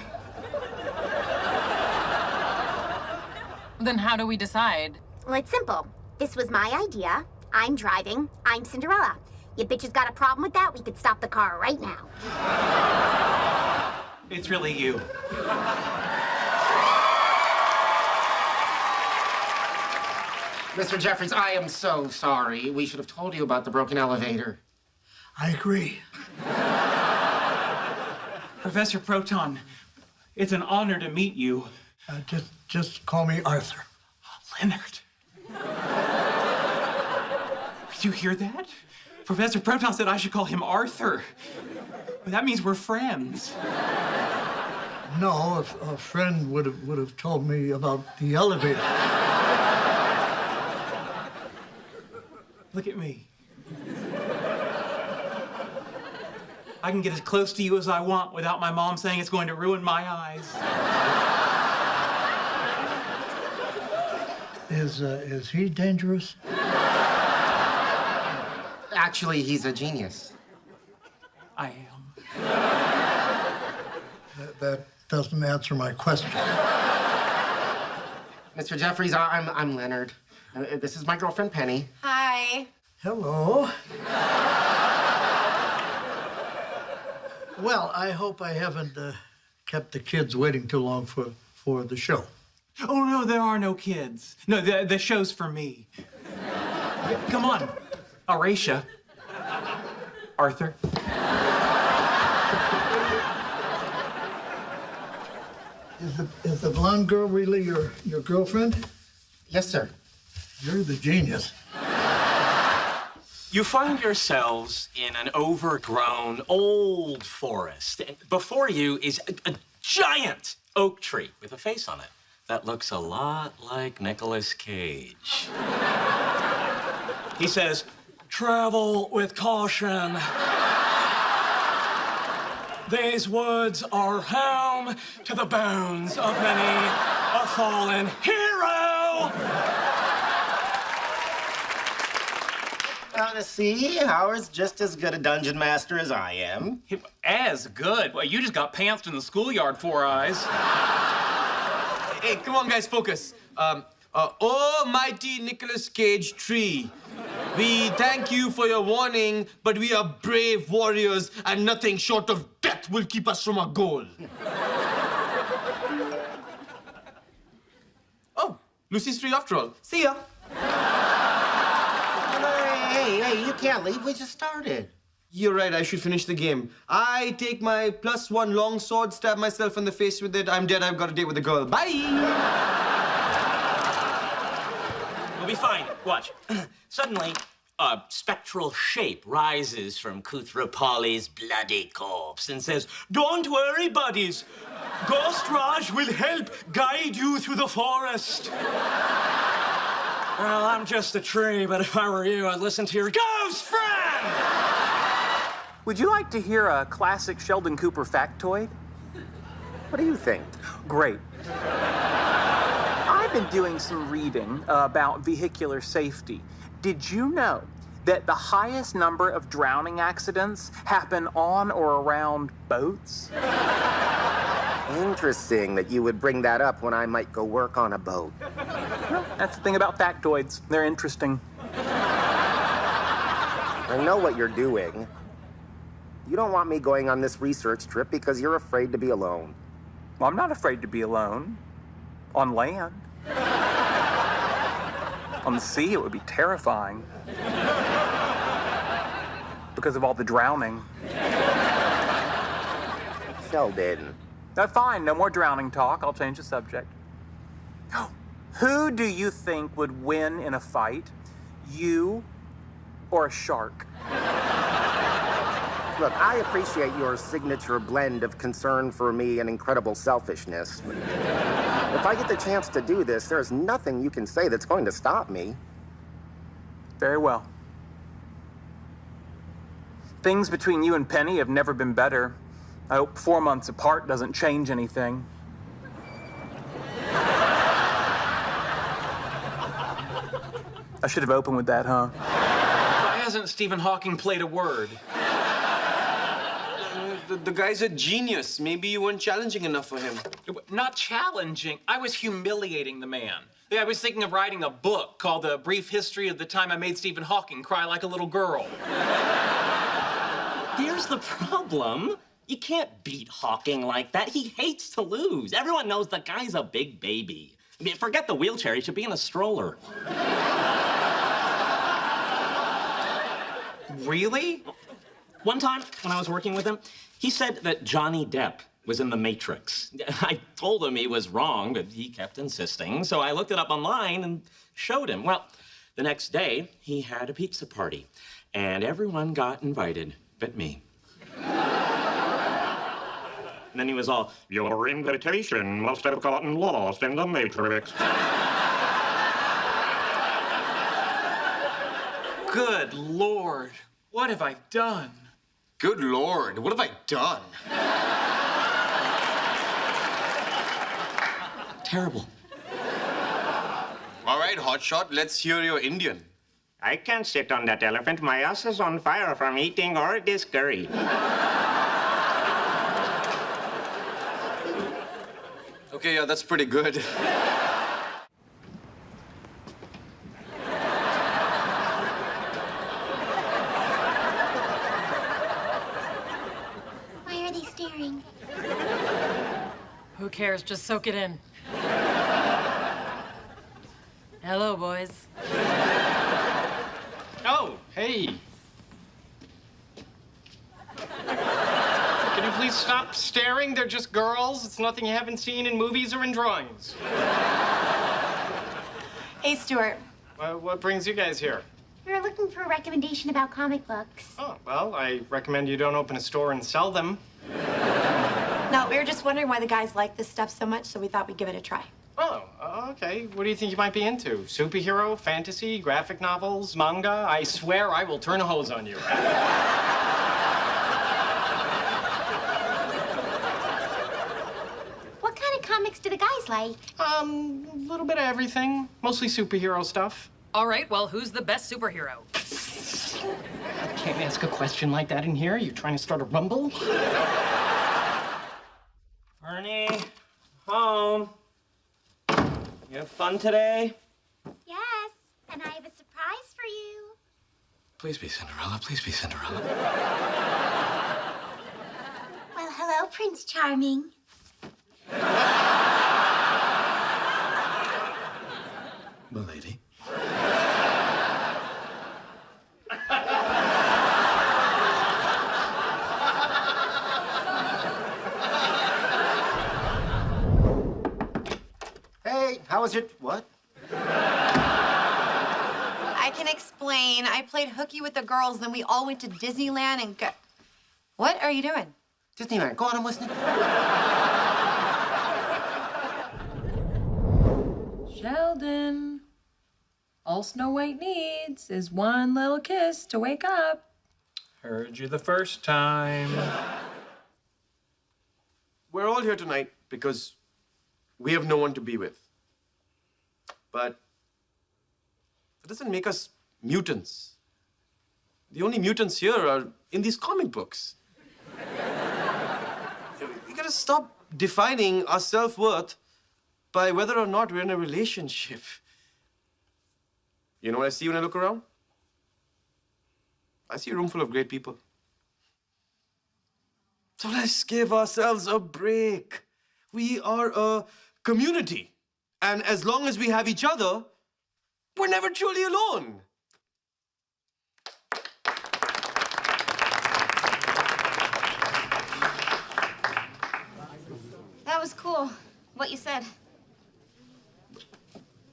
Then how do we decide? Well, it's simple. This was my idea. I'm driving. I'm Cinderella. You bitches got a problem with that? We could stop the car right now. It's really you. Mr. Jeffries, I am so sorry. We should have told you about the broken elevator. I agree. Professor Proton, it's an honor to meet you. Just call me Arthur. Leonard. Did you hear that? Professor Proton said I should call him Arthur. That means we're friends. No, a friend would have told me about the elevator. Look at me. I can get as close to you as I want without my mom saying it's going to ruin my eyes. Is he dangerous? Actually, he's a genius. I am. That doesn't answer my question. Mr. Jeffries, I'm Leonard. This is my girlfriend, Penny. Hi. Hello. Well, I hope I haven't kept the kids waiting too long for the show. Oh, no, there are no kids. No, the show's for me. Come on, Horatia. Arthur. Is the blonde girl really your girlfriend? Yes, sir. You're the genius. You find yourselves in an overgrown old forest. And before you is a giant oak tree with a face on it that looks a lot like Nicolas Cage. He says, "Travel with caution. These woods are home to the bones of many a fallen hero." See, Howard's just as good a dungeon master as I am. As good? Well, you just got pantsed in the schoolyard, Four Eyes. Hey, come on, guys, focus. Oh, mighty Nicolas Cage tree. We thank you for your warning, but we are brave warriors, and nothing short of death will keep us from our goal. Oh, Lucy's free after all. See ya. Hey, you can't leave. We just started. You're right, I should finish the game. I take my +1 long sword, stab myself in the face with it. I'm dead, I've got a date with a girl. Bye! We'll be fine. Watch. Suddenly, a spectral shape rises from Kuthropali's bloody corpse and says, "Don't worry, buddies. Ghost Raj will help guide you through the forest." Well, I'm just a tree, but if I were you, I'd listen to your ghost friend! Would you like to hear a classic Sheldon Cooper factoid? What do you think? Great. I've been doing some reading about vehicular safety. Did you know that the highest number of drowning accidents happen on or around boats? Interesting that you would bring that up when I might go work on a boat. Well, that's the thing about factoids. They're interesting. I know what you're doing. You don't want me going on this research trip because you're afraid to be alone. Well, I'm not afraid to be alone. On land. On the sea, it would be terrifying. Because of all the drowning. Sheldon. Fine, no more drowning talk. I'll change the subject. Who do you think would win in a fight? You or a shark? Look, I appreciate your signature blend of concern for me and incredible selfishness. If I get the chance to do this, there's nothing you can say that's going to stop me. Very well. Things between you and Penny have never been better. I hope 4 months apart doesn't change anything. I should have opened with that, huh? Why hasn't Stephen Hawking played a word? The guy's a genius. Maybe you weren't challenging enough for him. Not challenging. I was humiliating the man. I was thinking of writing a book called A Brief History of the Time I Made Stephen Hawking Cry Like a Little Girl. Here's the problem. You can't beat Hawking like that. He hates to lose. Everyone knows the guy's a big baby. I mean, forget the wheelchair. He should be in a stroller. Really? One time, when I was working with him, he said that Johnny Depp was in The Matrix. I told him he was wrong, but he kept insisting, so I looked it up online and showed him. Well, the next day, he had a pizza party, and everyone got invited but me. And then he was all, "Your invitation must have gotten lost in the Matrix." Good Lord, what have I done? Good Lord, what have I done? Terrible. All right, hotshot, let's hear your Indian. I can't sit on that elephant. My ass is on fire from eating all this curry. Okay, yeah, that's pretty good. Why are they staring? Who cares? Just soak it in. Hello, boys. Oh, hey. Can you please stop staring? They're just girls. It's nothing you haven't seen in movies or in drawings. Hey, Stuart. What brings you guys here? We were looking for a recommendation about comic books. Oh, well, I recommend you don't open a store and sell them. No, we were just wondering why the guys like this stuff so much, so we thought we'd give it a try. Oh, okay. What do you think you might be into? Superhero, fantasy, graphic novels, manga? I swear I will turn a hose on you. What kind of comics do the guys like? A little bit of everything. Mostly superhero stuff. All right, well, who's the best superhero? I can't ask a question like that in here. You trying to start a rumble? Ernie, home. You have fun today? Yes, and I have a surprise for you. Please be Cinderella. Please be Cinderella. Well, hello, Prince Charming. Milady. Hey, how was your... What? I can explain. I played hooky with the girls, then we all went to Disneyland and got... What are you doing? Disneyland. Go on, I'm listening. Sheldon, all Snow White needs is one little kiss to wake up. Heard you the first time. We're all here tonight because we have no one to be with. But that doesn't make us mutants. The only mutants here are in these comic books. We gotta stop defining our self-worth by whether or not we're in a relationship. You know what I see when I look around? I see a room full of great people. So let's give ourselves a break. We are a community. And as long as we have each other, we're never truly alone. That was cool, what you said.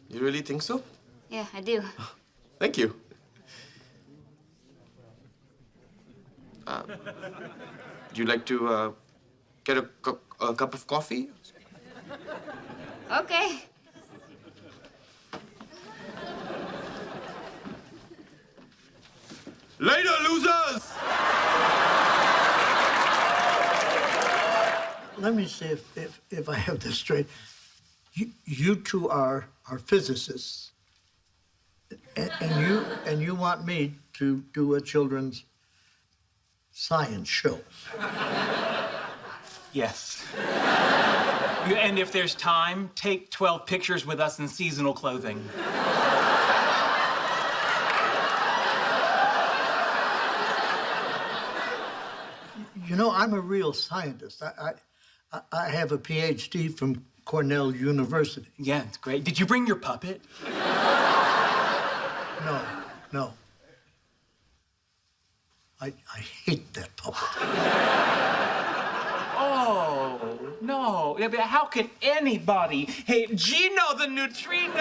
You really think so? Yeah, I do. Thank you. Would you like to get a cup of coffee? Okay. Later, losers! Let me see if I have this straight. You two are physicists, and you want me to do a children's science show. Yes. And if there's time, take 12 pictures with us in seasonal clothing. You know, I'm a real scientist. I have a PhD from Cornell University. Yeah, it's great. Did you bring your puppet? No. I hate that puppet. Oh, no. Yeah, but how can anybody hate Gino the neutrino?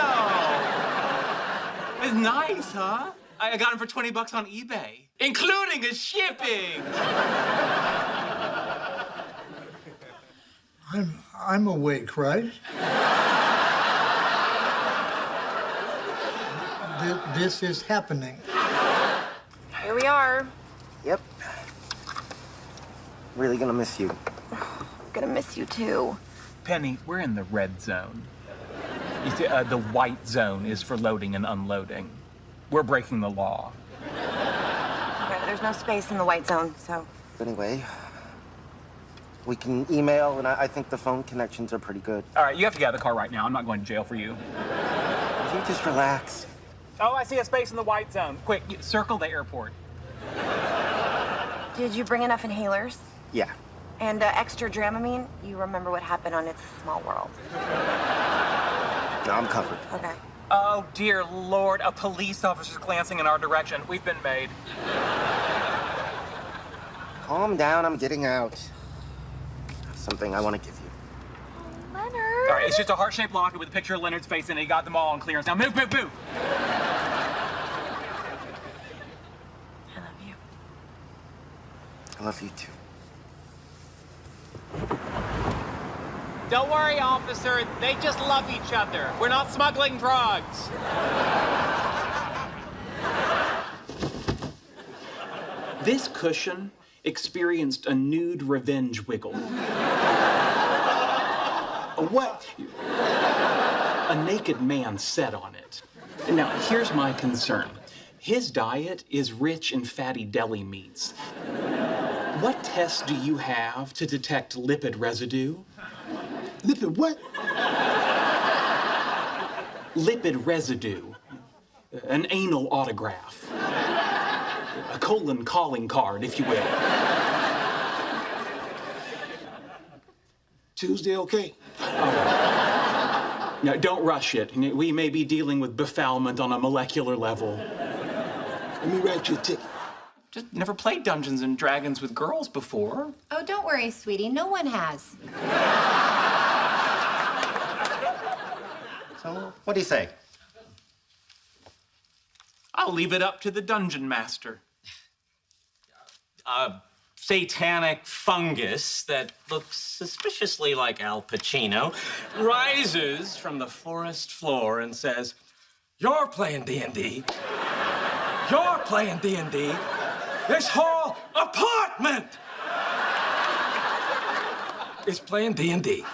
It's nice, huh? I got him for 20 bucks on eBay, including his shipping. I'm awake, right? This is happening. Here we are. Yep. Really gonna miss you. I'm gonna miss you too. Penny, we're in the red zone. You see, the white zone is for loading and unloading. We're breaking the law. Okay, there's no space in the white zone, so. Anyway, we can email, and I think the phone connections are pretty good. All right, you have to get out of the car right now. I'm not going to jail for you. You just relax. Oh, I see a space in the white zone. Quick, circle the airport. Did you bring enough inhalers? Yeah. And extra Dramamine? You remember what happened on It's a Small World. No, I'm covered. Okay. Oh, dear Lord, a police officer's glancing in our direction. We've been made. Calm down, I'm getting out. Something I want to give you. Leonard! All right, it's just a heart-shaped locket with a picture of Leonard's face in it. He got them all on clearance. Now move, move, move! I love you. I love you too. Don't worry, officer. They just love each other. We're not smuggling drugs. This cushion experienced a nude revenge wiggle. What? A naked man sat on it. Now, here's my concern. His diet is rich in fatty deli meats. What tests do you have to detect lipid residue? Lipid what? Lipid residue. An anal autograph. A colon calling card, if you will. Tuesday, okay? Now, don't rush it. We may be dealing with befoulment on a molecular level. Let me write you a ticket. Just never played Dungeons and Dragons with girls before. Oh, don't worry, sweetie. No one has. So, what do you say? I'll leave it up to the dungeon master. A satanic fungus that looks suspiciously like Al Pacino rises from the forest floor and says, "You're playing D&D. You're playing D&D. This whole apartment is playing D&D."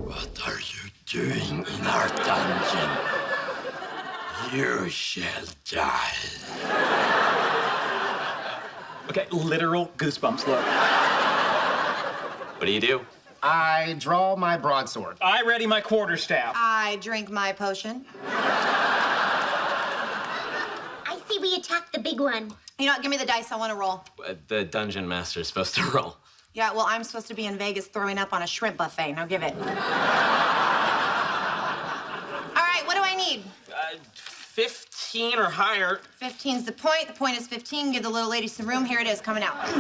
What are you doing in our dungeon? You shall die. Okay, literal goosebumps, look. What do? I draw my broadsword. I ready my quarterstaff. I drink my potion. I say we attack the big one? You know what? Give me the dice. I want to roll. The dungeon master is supposed to roll. Yeah, well, I'm supposed to be in Vegas throwing up on a shrimp buffet. Now give it. All right, what do I need? 15 or higher. 15's the point. The point is 15. Give the little lady some room. Here it is, coming out. 16!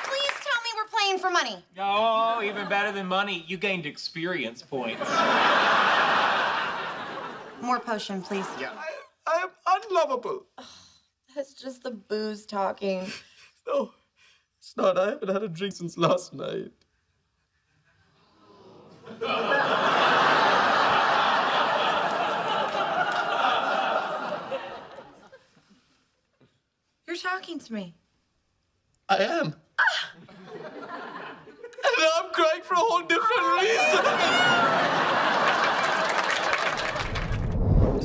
Please tell me we're playing for money. Oh, even better than money. You gained experience points. More potion, please. Yeah. I'm unlovable. That's just the booze talking. No, it's not. I haven't had a drink since last night. You're talking to me. I am. And I'm crying for a whole different reason.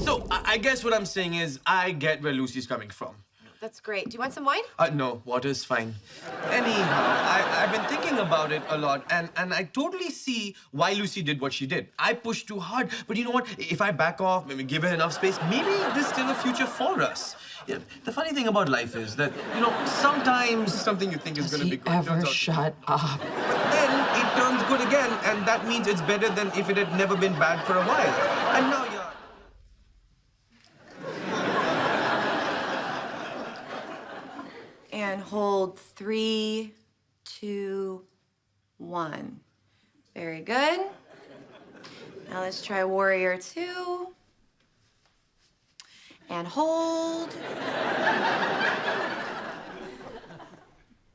So, I guess what I'm saying is I get where Lucy's coming from. That's great. Do you want some wine? No, water's fine. Anyhow, I've been thinking about it a lot, and I totally see why Lucy did what she did. I pushed too hard, but you know what? If I back off, maybe give her enough space, maybe there's still a future for us. Yeah, the funny thing about life is that, you know, sometimes something you think is going to be good turns out... Shut up. But then it turns good again, and that means it's better than if it had never been bad for a while. And now you're... And hold 3, 2, 1. Very good. Now let's try warrior 2. And hold.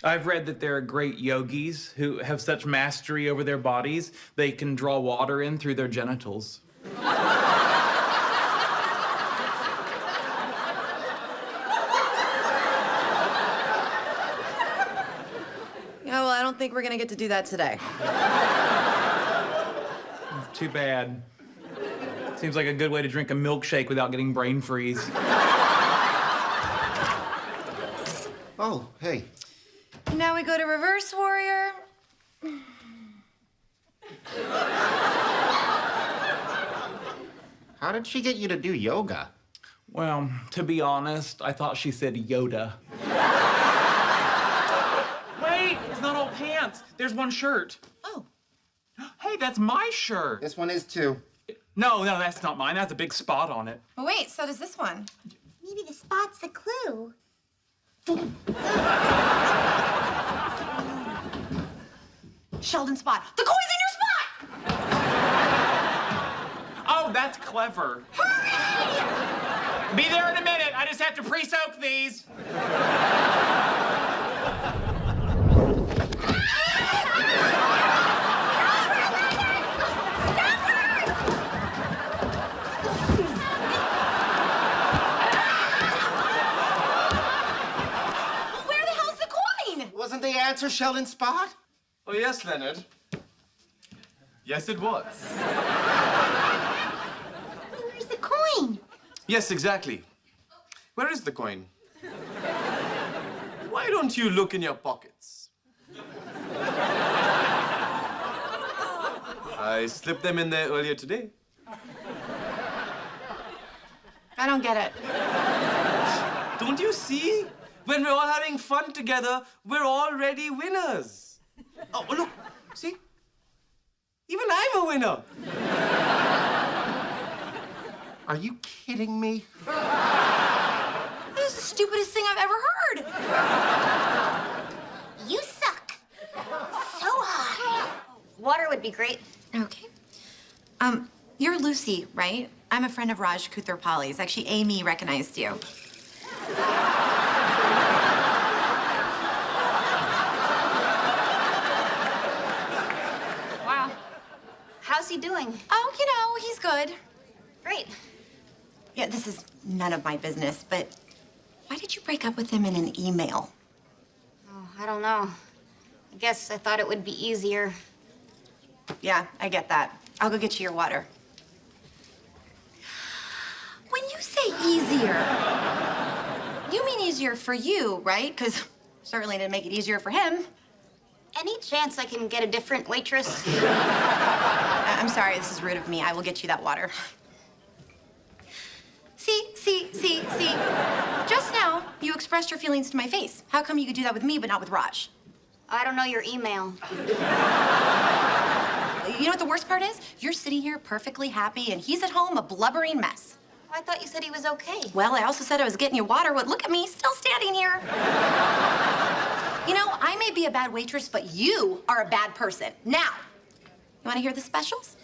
I've read that there are great yogis who have such mastery over their bodies, they can draw water in through their genitals. Yeah, well, I don't think we're gonna get to do that today. Too bad. Seems like a good way to drink a milkshake without getting brain freeze. Oh, hey. Now we go to reverse warrior. How did she get you to do yoga? Well, to be honest, I thought she said Yoda. Wait, it's not all pants. There's one shirt. Oh. Hey, that's my shirt. This one is too. No, that's not mine. That's a big spot on it. Well, wait, so does this one. Maybe the spot's the clue. Sheldon spot. The coin's in your spot! Oh, that's clever. Hurry! Be there in a minute. I just have to pre-soak these. Wasn't the answer Sheldon Spot? Oh, yes, Leonard. Yes, it was. Where's the coin? Yes, exactly. Where is the coin? Why don't you look in your pockets? I slipped them in there earlier today. I don't get it. Don't you see? When we're all having fun together, we're already winners. Oh, look, see? Even I'm a winner. Are you kidding me? This is the stupidest thing I've ever heard. You suck. So hard. Water would be great. Okay. You're Lucy, right? I'm a friend of Raj Kutherpali's. Actually, Amy recognized you. Wow. How's he doing? Oh, you know, he's good. Great. Yeah, this is none of my business, but why did you break up with him in an email? Oh, I don't know. I guess I thought it would be easier. Yeah, I get that. I'll go get you your water. When you say easier, you mean easier for you, right? Because certainly didn't make it easier for him. Any chance I can get a different waitress? I'm sorry, this is rude of me. I will get you that water. See. Just now, you expressed your feelings to my face. How come you could do that with me, but not with Raj? I don't know your email. You know what the worst part is? You're sitting here perfectly happy, and he's at home a blubbering mess. I thought you said he was okay. Well, I also said I was getting you water. Well, look at me, still standing here. You know, I may be a bad waitress, but you are a bad person. Now, you want to hear the specials?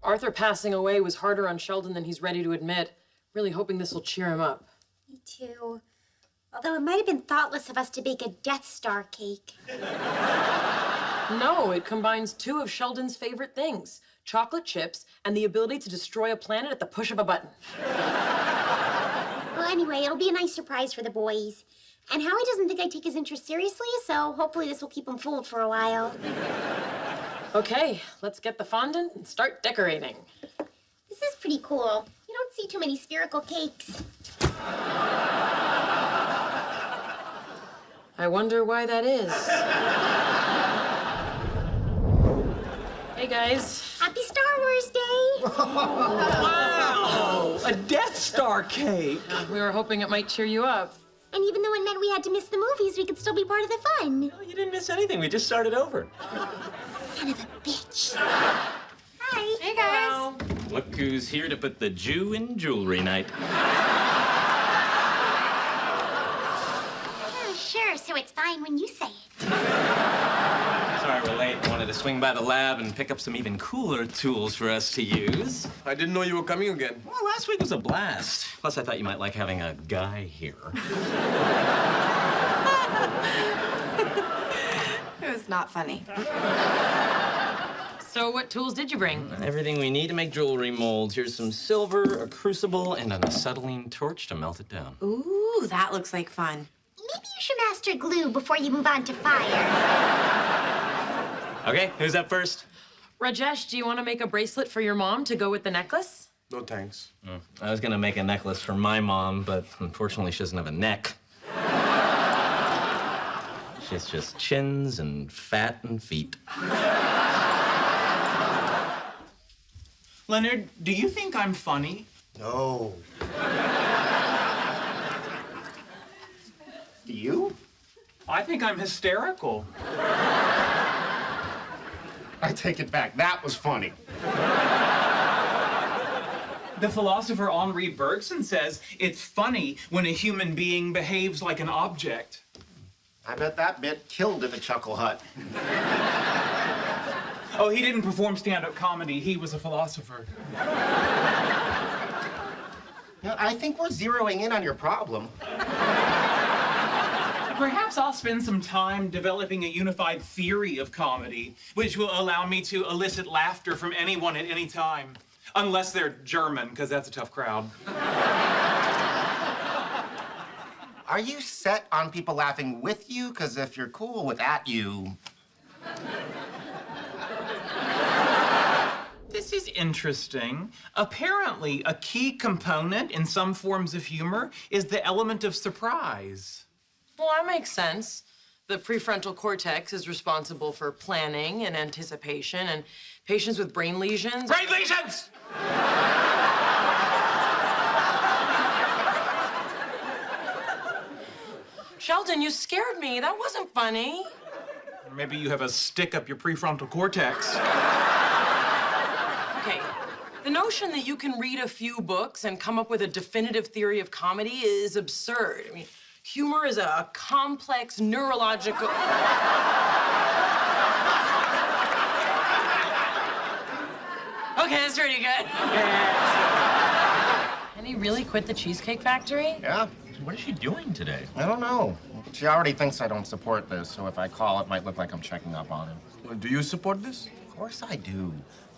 Arthur passing away was harder on Sheldon than he's ready to admit. Really hoping this will cheer him up. Me too. Although it might have been thoughtless of us to bake a Death Star cake. No, it combines two of Sheldon's favorite things, chocolate chips and the ability to destroy a planet at the push of a button. Well, anyway, it'll be a nice surprise for the boys. And Howie doesn't think I take his interest seriously, so hopefully this will keep him fooled for a while. Okay, let's get the fondant and start decorating. This is pretty cool. You don't see too many spherical cakes. I wonder why that is. Hey, guys. Happy Star Wars Day! Wow! A Death Star cake! We were hoping it might cheer you up. And even though it meant we had to miss the movies, we could still be part of the fun. No, you didn't miss anything. We just started over. Son of a bitch. Hi. Hey, guys. Look who's here to put the Jew in jewelry night. Oh, sure, so it's fine when you say it. Sorry we're late. Wanted to swing by the lab and pick up some even cooler tools for us to use. I didn't know you were coming again. Well, last week was a blast. Plus, I thought you might like having a guy here. It was not funny. So what tools did you bring? Everything we need to make jewelry molds. Here's some silver, a crucible, and an acetylene torch to melt it down. Ooh, that looks like fun. Maybe you should master glue before you move on to fire. Okay, who's up first? Rajesh, do you want to make a bracelet for your mom to go with the necklace? No thanks. I was gonna make a necklace for my mom, but unfortunately she doesn't have a neck. She's just chins and fat and feet. Leonard, do you think I'm funny? No. Do you? I think I'm hysterical. I take it back. That was funny. The philosopher Henri Bergson says it's funny when a human being behaves like an object. I bet that bit killed at the Chuckle Hut. Oh, he didn't perform stand-up comedy. He was a philosopher. You know, I think we're zeroing in on your problem. Perhaps I'll spend some time developing a unified theory of comedy, which will allow me to elicit laughter from anyone at any time. Unless they're German, because that's a tough crowd. Are you set on people laughing with you? Because if you're cool with at you... This is interesting. Apparently, a key component in some forms of humor is the element of surprise. Well, that makes sense. The prefrontal cortex is responsible for planning and anticipation, and patients with brain lesions... Brain lesions! Sheldon, you scared me. That wasn't funny. Maybe you have a stick up your prefrontal cortex. Okay, the notion that you can read a few books and come up with a definitive theory of comedy is absurd. I mean, humor is a complex neurological... Okay, that's pretty good. Penny really quit the Cheesecake Factory? Yeah. What is she doing today? I don't know. She already thinks I don't support this, so if I call, it might look like I'm checking up on him. Well, do you support this? Of course I do.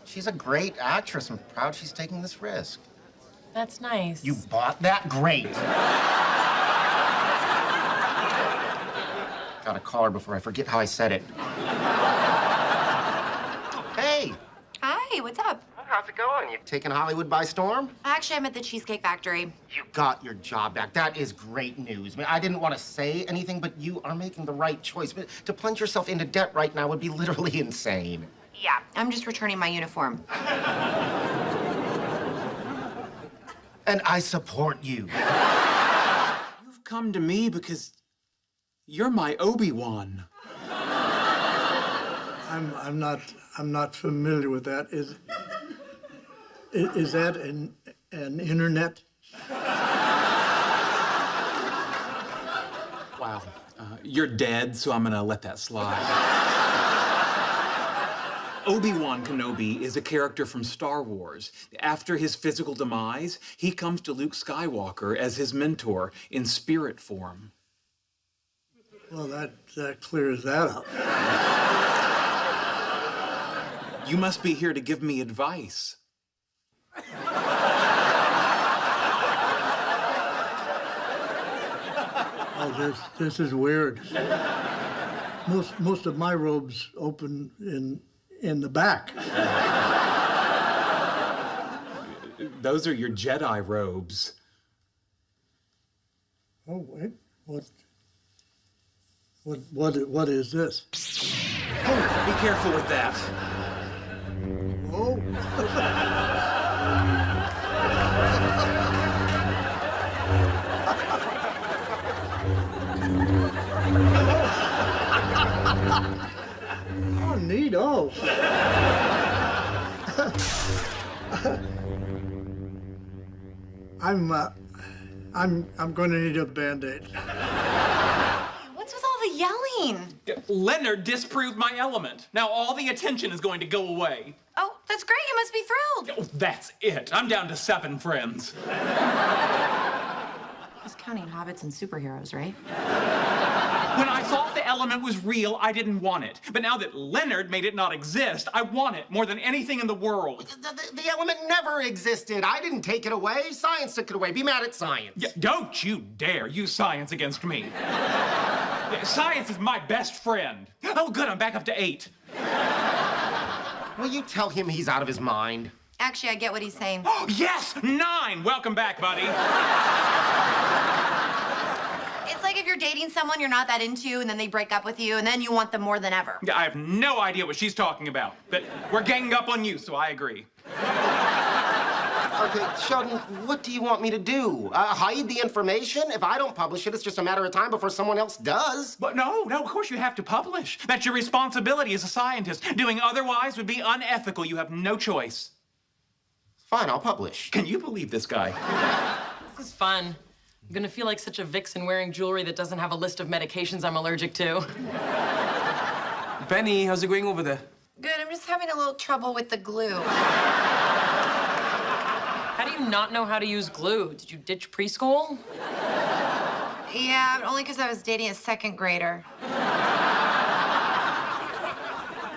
She's a great actress. I'm proud she's taking this risk. That's nice. You bought that? Great. Gotta call her before I forget how I said it. Hey. Hi, what's up? How's it going? You taking Hollywood by storm? Actually, I'm at the Cheesecake Factory. You got your job back. That is great news. I mean, I didn't want to say anything, but you are making the right choice. But to plunge yourself into debt right now would be literally insane. Yeah, I'm just returning my uniform. And I support you. You've come to me because you're my Obi-Wan. I'm not familiar with that. Is that an internet? Wow. You're dead, so I'm gonna let that slide. Obi-Wan Kenobi is a character from Star Wars. After his physical demise, he comes to Luke Skywalker as his mentor in spirit form. Well, that clears that up. You must be here to give me advice. Oh, this is weird. Most of my robes open in the back. Those are your Jedi robes. Oh, wait, what is this? Oh, be careful with that. Oh. Oh, neato. I'm going to need a Band-Aid. What's with all the yelling? Leonard disproved my element. Now all the attention is going to go away. Oh, that's great. You must be thrilled. Oh, that's it. I'm down to 7 friends. He's counting hobbits and superheroes, right? When I thought the element was real, I didn't want it. But now that Leonard made it not exist, I want it more than anything in the world. The element never existed. I didn't take it away. Science took it away. Be mad at science. Yeah, don't you dare use science against me. Yeah, science is my best friend. Oh, good, I'm back up to 8. Will you tell him he's out of his mind? Actually, I get what he's saying. Oh, yes! 9! Welcome back, buddy. It's like if you're dating someone you're not that into, and then they break up with you, and then you want them more than ever. Yeah, I have no idea what she's talking about, but we're ganging up on you, so I agree. Okay, Sheldon, what do you want me to do? Hide the information? If I don't publish it, it's just a matter of time before someone else does. But no, of course you have to publish. That's your responsibility as a scientist. Doing otherwise would be unethical. You have no choice. Fine, I'll publish. Can you believe this guy? This is fun. I'm gonna feel like such a vixen wearing jewelry that doesn't have a list of medications I'm allergic to. Penny, how's it going over there? Good, I'm just having a little trouble with the glue. How do you not know how to use glue? Did you ditch preschool? Yeah, but only because I was dating a 2nd grader.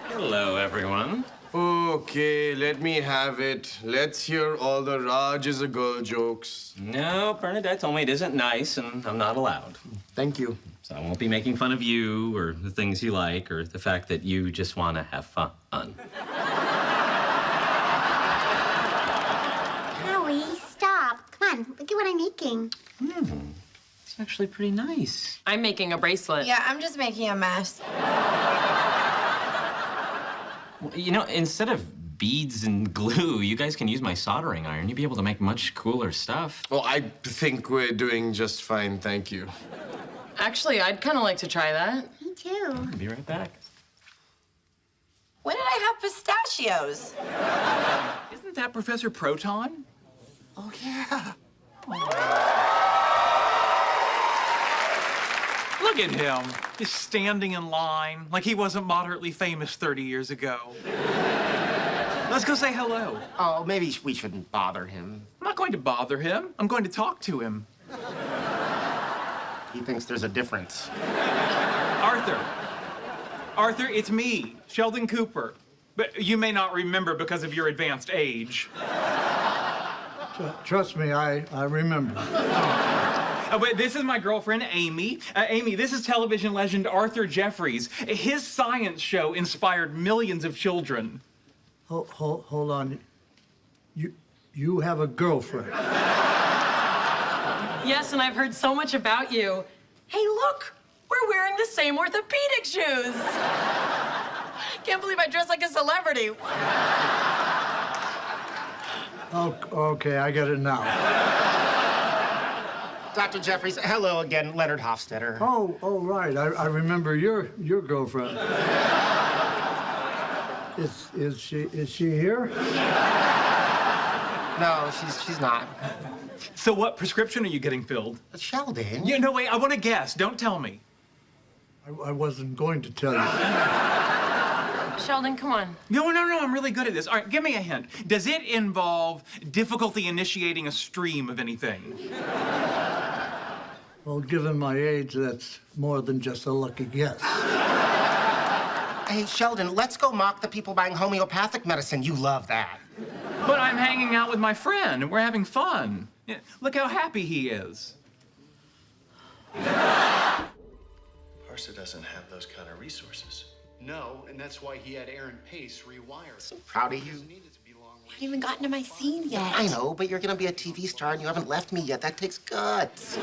Hello, everyone. Okay, let me have it. Let's hear all the Raj is a girl jokes. No, Bernadette told me it isn't nice, and I'm not allowed. Thank you. So I won't be making fun of you or the things you like or the fact that you just want to have fun. Howie, stop. Come on, look at what I'm making. It's actually pretty nice. I'm making a bracelet. Yeah, I'm just making a mess. You know, instead of beads and glue, you guys can use my soldering iron. You'd be able to make much cooler stuff. Well, I think we're doing just fine, thank you. Actually, I'd kind of like to try that. Me too. I'll be right back. When did I have pistachios? Isn't that Professor Proton? Oh, yeah. Look at him, just standing in line like he wasn't moderately famous 30 years ago. Let's go say hello. Oh, maybe we shouldn't bother him. I'm not going to bother him. I'm going to talk to him. He thinks there's a difference. Arthur, it's me, Sheldon Cooper. But you may not remember because of your advanced age. Trust me, I remember. But this is my girlfriend, Amy. Amy, this is television legend Arthur Jeffries. His science show inspired millions of children. Hold on. You have a girlfriend. Yes, and I've heard so much about you. Hey, look! We're wearing the same orthopedic shoes! Can't believe I dress like a celebrity. Okay, I get it now. Dr. Jeffries, hello again, Leonard Hofstetter. Oh, right. I remember your girlfriend. Is she here? No, she's not. So what prescription are you getting filled? Sheldon. Yeah, no, wait, I want to guess. Don't tell me. I wasn't going to tell you. Sheldon, come on. No, I'm really good at this. All right, give me a hint. Does it involve difficulty initiating a stream of anything? Well, given my age, that's more than just a lucky guess. Hey, Sheldon, let's go mock the people buying homeopathic medicine. You love that. But I'm hanging out with my friend, and we're having fun. Yeah, look how happy he is. Parsa doesn't have those kind of resources. No, and that's why he had Aaron Pace rewired. So proud of you. I haven't even gotten to my scene yet. I know, but you're gonna be a TV star and you haven't left me yet. That takes guts.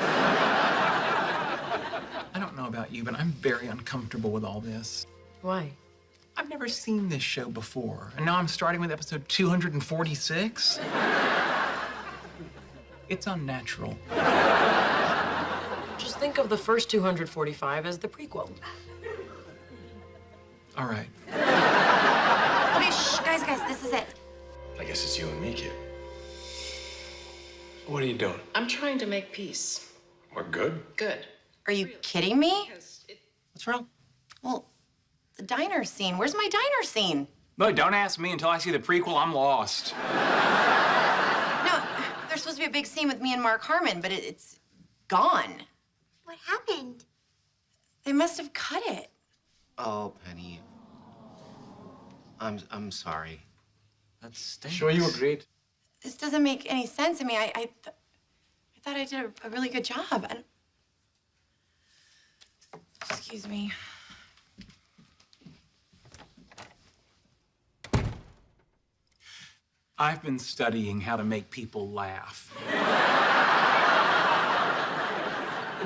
I don't know about you, but I'm very uncomfortable with all this. Why? I've never seen this show before, and now I'm starting with episode 246. It's unnatural. Just think of the first 245 as the prequel. All right. Okay, shh, guys, this is it. I guess it's you and me, kid. What are you doing? I'm trying to make peace. We're good? Good. Are you kidding me? What's wrong? Well, the diner scene. Where's my diner scene? Look, don't ask me until I see the prequel. I'm lost. No, there's supposed to be a big scene with me and Mark Harmon, but it's gone. What happened? They must have cut it. Oh, Penny. I'm sorry. That stinks. Sure, you were great. This doesn't make any sense. I mean, I thought I did a really good job. Excuse me. I've been studying how to make people laugh.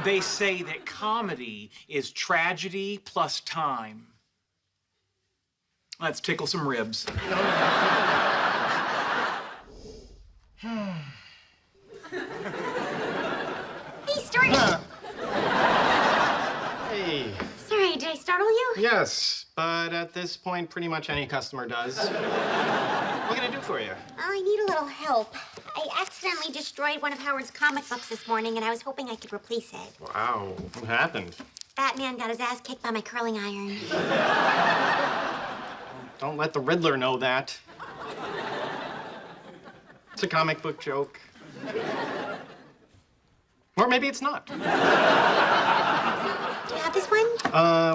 They say that comedy is tragedy plus time. Let's tickle some ribs. Hey, Stuart! Hey. Sorry, did I startle you? Yes, but at this point, pretty much any customer does. What can I do for you? I need a little help. I accidentally destroyed one of Howard's comic books this morning, and I was hoping I could replace it. Wow, what happened? Batman got his ass kicked by my curling iron. Don't let the Riddler know that. It's a comic book joke. Or maybe it's not. Do you have this one?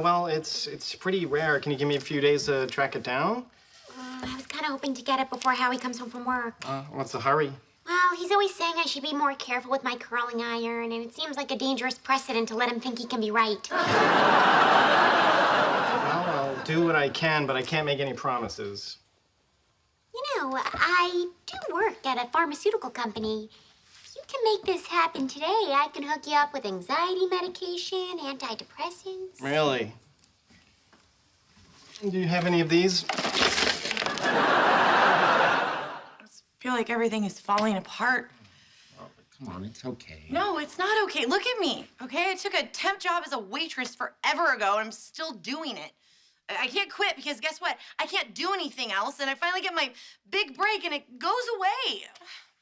Well, it's pretty rare. Can you give me a few days to track it down? I was kind of hoping to get it before Howie comes home from work. What's the hurry? Well, he's always saying I should be more careful with my curling iron, and it seems like a dangerous precedent to let him think he can be right. Well, I'll do what I can, but I can't make any promises. You know, I do work at a pharmaceutical company. If you can make this happen today, I can hook you up with anxiety medication, antidepressants. Really? Do you have any of these? I feel like everything is falling apart. Come on, it's okay. No, it's not okay. Look at me, okay? I took a temp job as a waitress forever ago, and I'm still doing it. I can't quit because guess what? I can't do anything else, and I finally get my big break, and it goes away.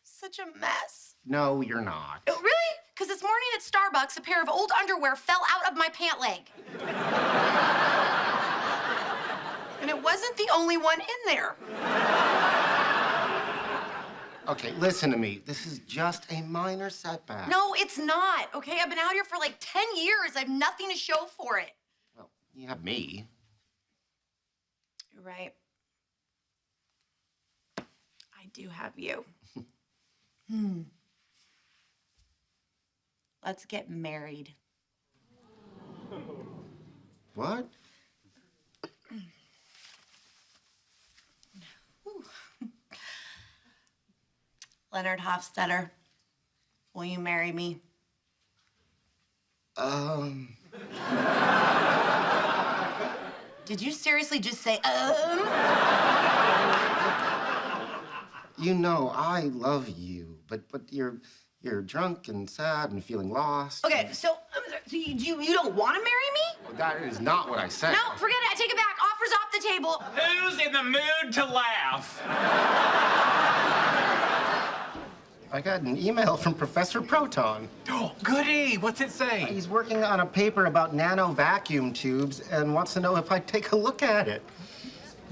Such a mess. No, you're not. Oh, really? Because this morning at Starbucks, a pair of old underwear fell out of my pant leg. And it wasn't the only one in there. Okay, listen to me. This is just a minor setback. No, it's not, okay? I've been out here for like 10 years. I have nothing to show for it. Well, you have me. You're right. I do have you. Let's get married. What? Leonard Hofstetter, will you marry me? Did you seriously just say, You know, I love you, but you're drunk and sad and feeling lost. Okay, so you don't want to marry me? Well, that is not what I said. No, forget it. I take it back. Offers off the table. Who's in the mood to laugh? I got an email from Professor Proton. Oh, goody. What's it say? He's working on a paper about nano vacuum tubes and wants to know if I'd take a look at it.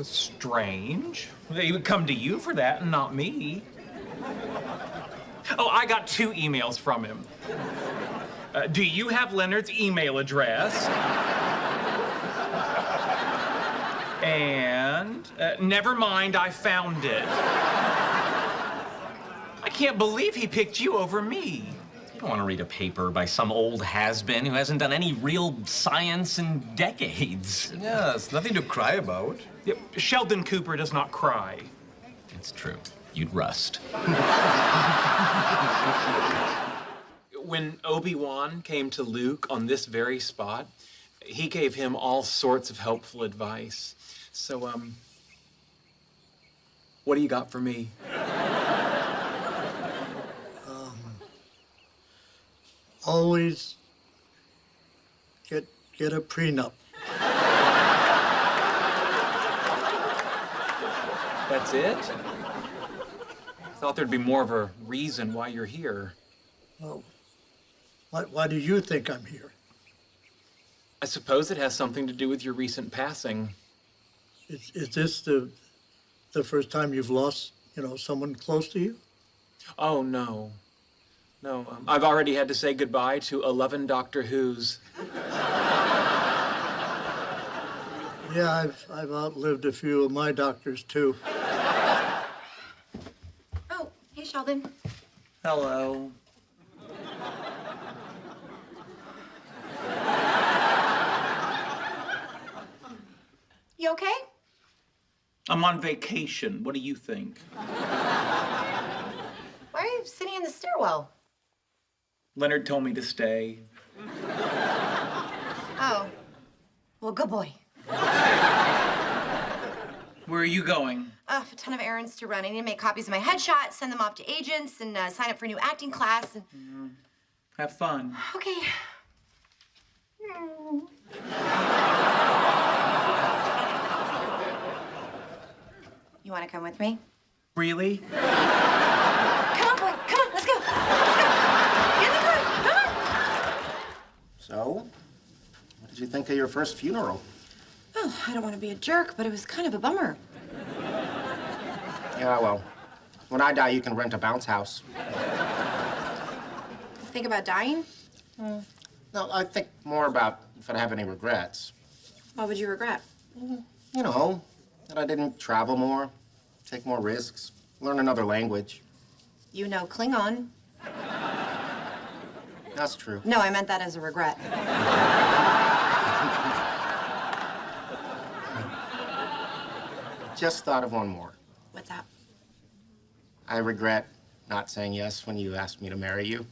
Strange. They would come to you for that and not me. Oh, I got 2 emails from him. Do you have Leonard's email address? And never mind, I found it. I can't believe he picked you over me. You don't want to read a paper by some old has-been who hasn't done any real science in decades. Yeah, it's nothing to cry about. Yep. Sheldon Cooper does not cry. It's true. You'd rust. When Obi-Wan came to Luke on this very spot, he gave him all sorts of helpful advice. So, what do you got for me? Always get a prenup. That's it? I thought there'd be more of a reason why you're here. Well, why do you think I'm here? I suppose it has something to do with your recent passing. Is this the first time you've lost, someone close to you? Oh, no. No, I've already had to say goodbye to 11 Doctor Who's. Yeah, I've outlived a few of my doctors, too. Oh, hey, Sheldon. Hello. You okay? I'm on vacation. What do you think? Why are you sitting in the stairwell? Leonard told me to stay. Oh. Well, good boy. Where are you going? A ton of errands to run. I need to make copies of my headshots, send them off to agents, and sign up for a new acting class. And... Have fun. Okay. You want to come with me? Really? Come on, boy. Come on, let's go. Let's go. Get in the car. Come on. So, what did you think of your first funeral? Oh, I don't want to be a jerk, but it was kind of a bummer. Yeah, well, when I die, you can rent a bounce house. Think about dying? No, I think more about if I have any regrets. What would you regret? You know, that I didn't travel more, take more risks, learn another language. You know Klingon. That's true. No, I meant that as a regret. Just thought of one more. What's that? I regret not saying yes when you asked me to marry you.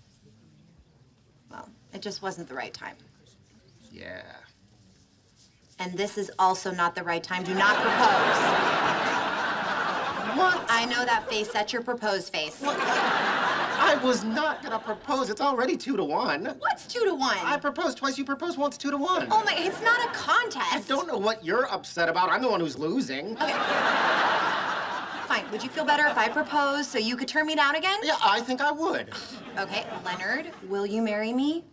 Well, it just wasn't the right time. Yeah. And this is also not the right time. Do not propose. What? I know that face. That's your proposed face. What? I was not gonna propose. It's already 2-1. What's 2-1? I proposed twice, you proposed once, 2-1. Oh my, it's not a contest. I don't know what you're upset about. I'm the one who's losing. Okay. Fine. Would you feel better if I proposed so you could turn me down again? Yeah, I think I would. Okay, Leonard, will you marry me?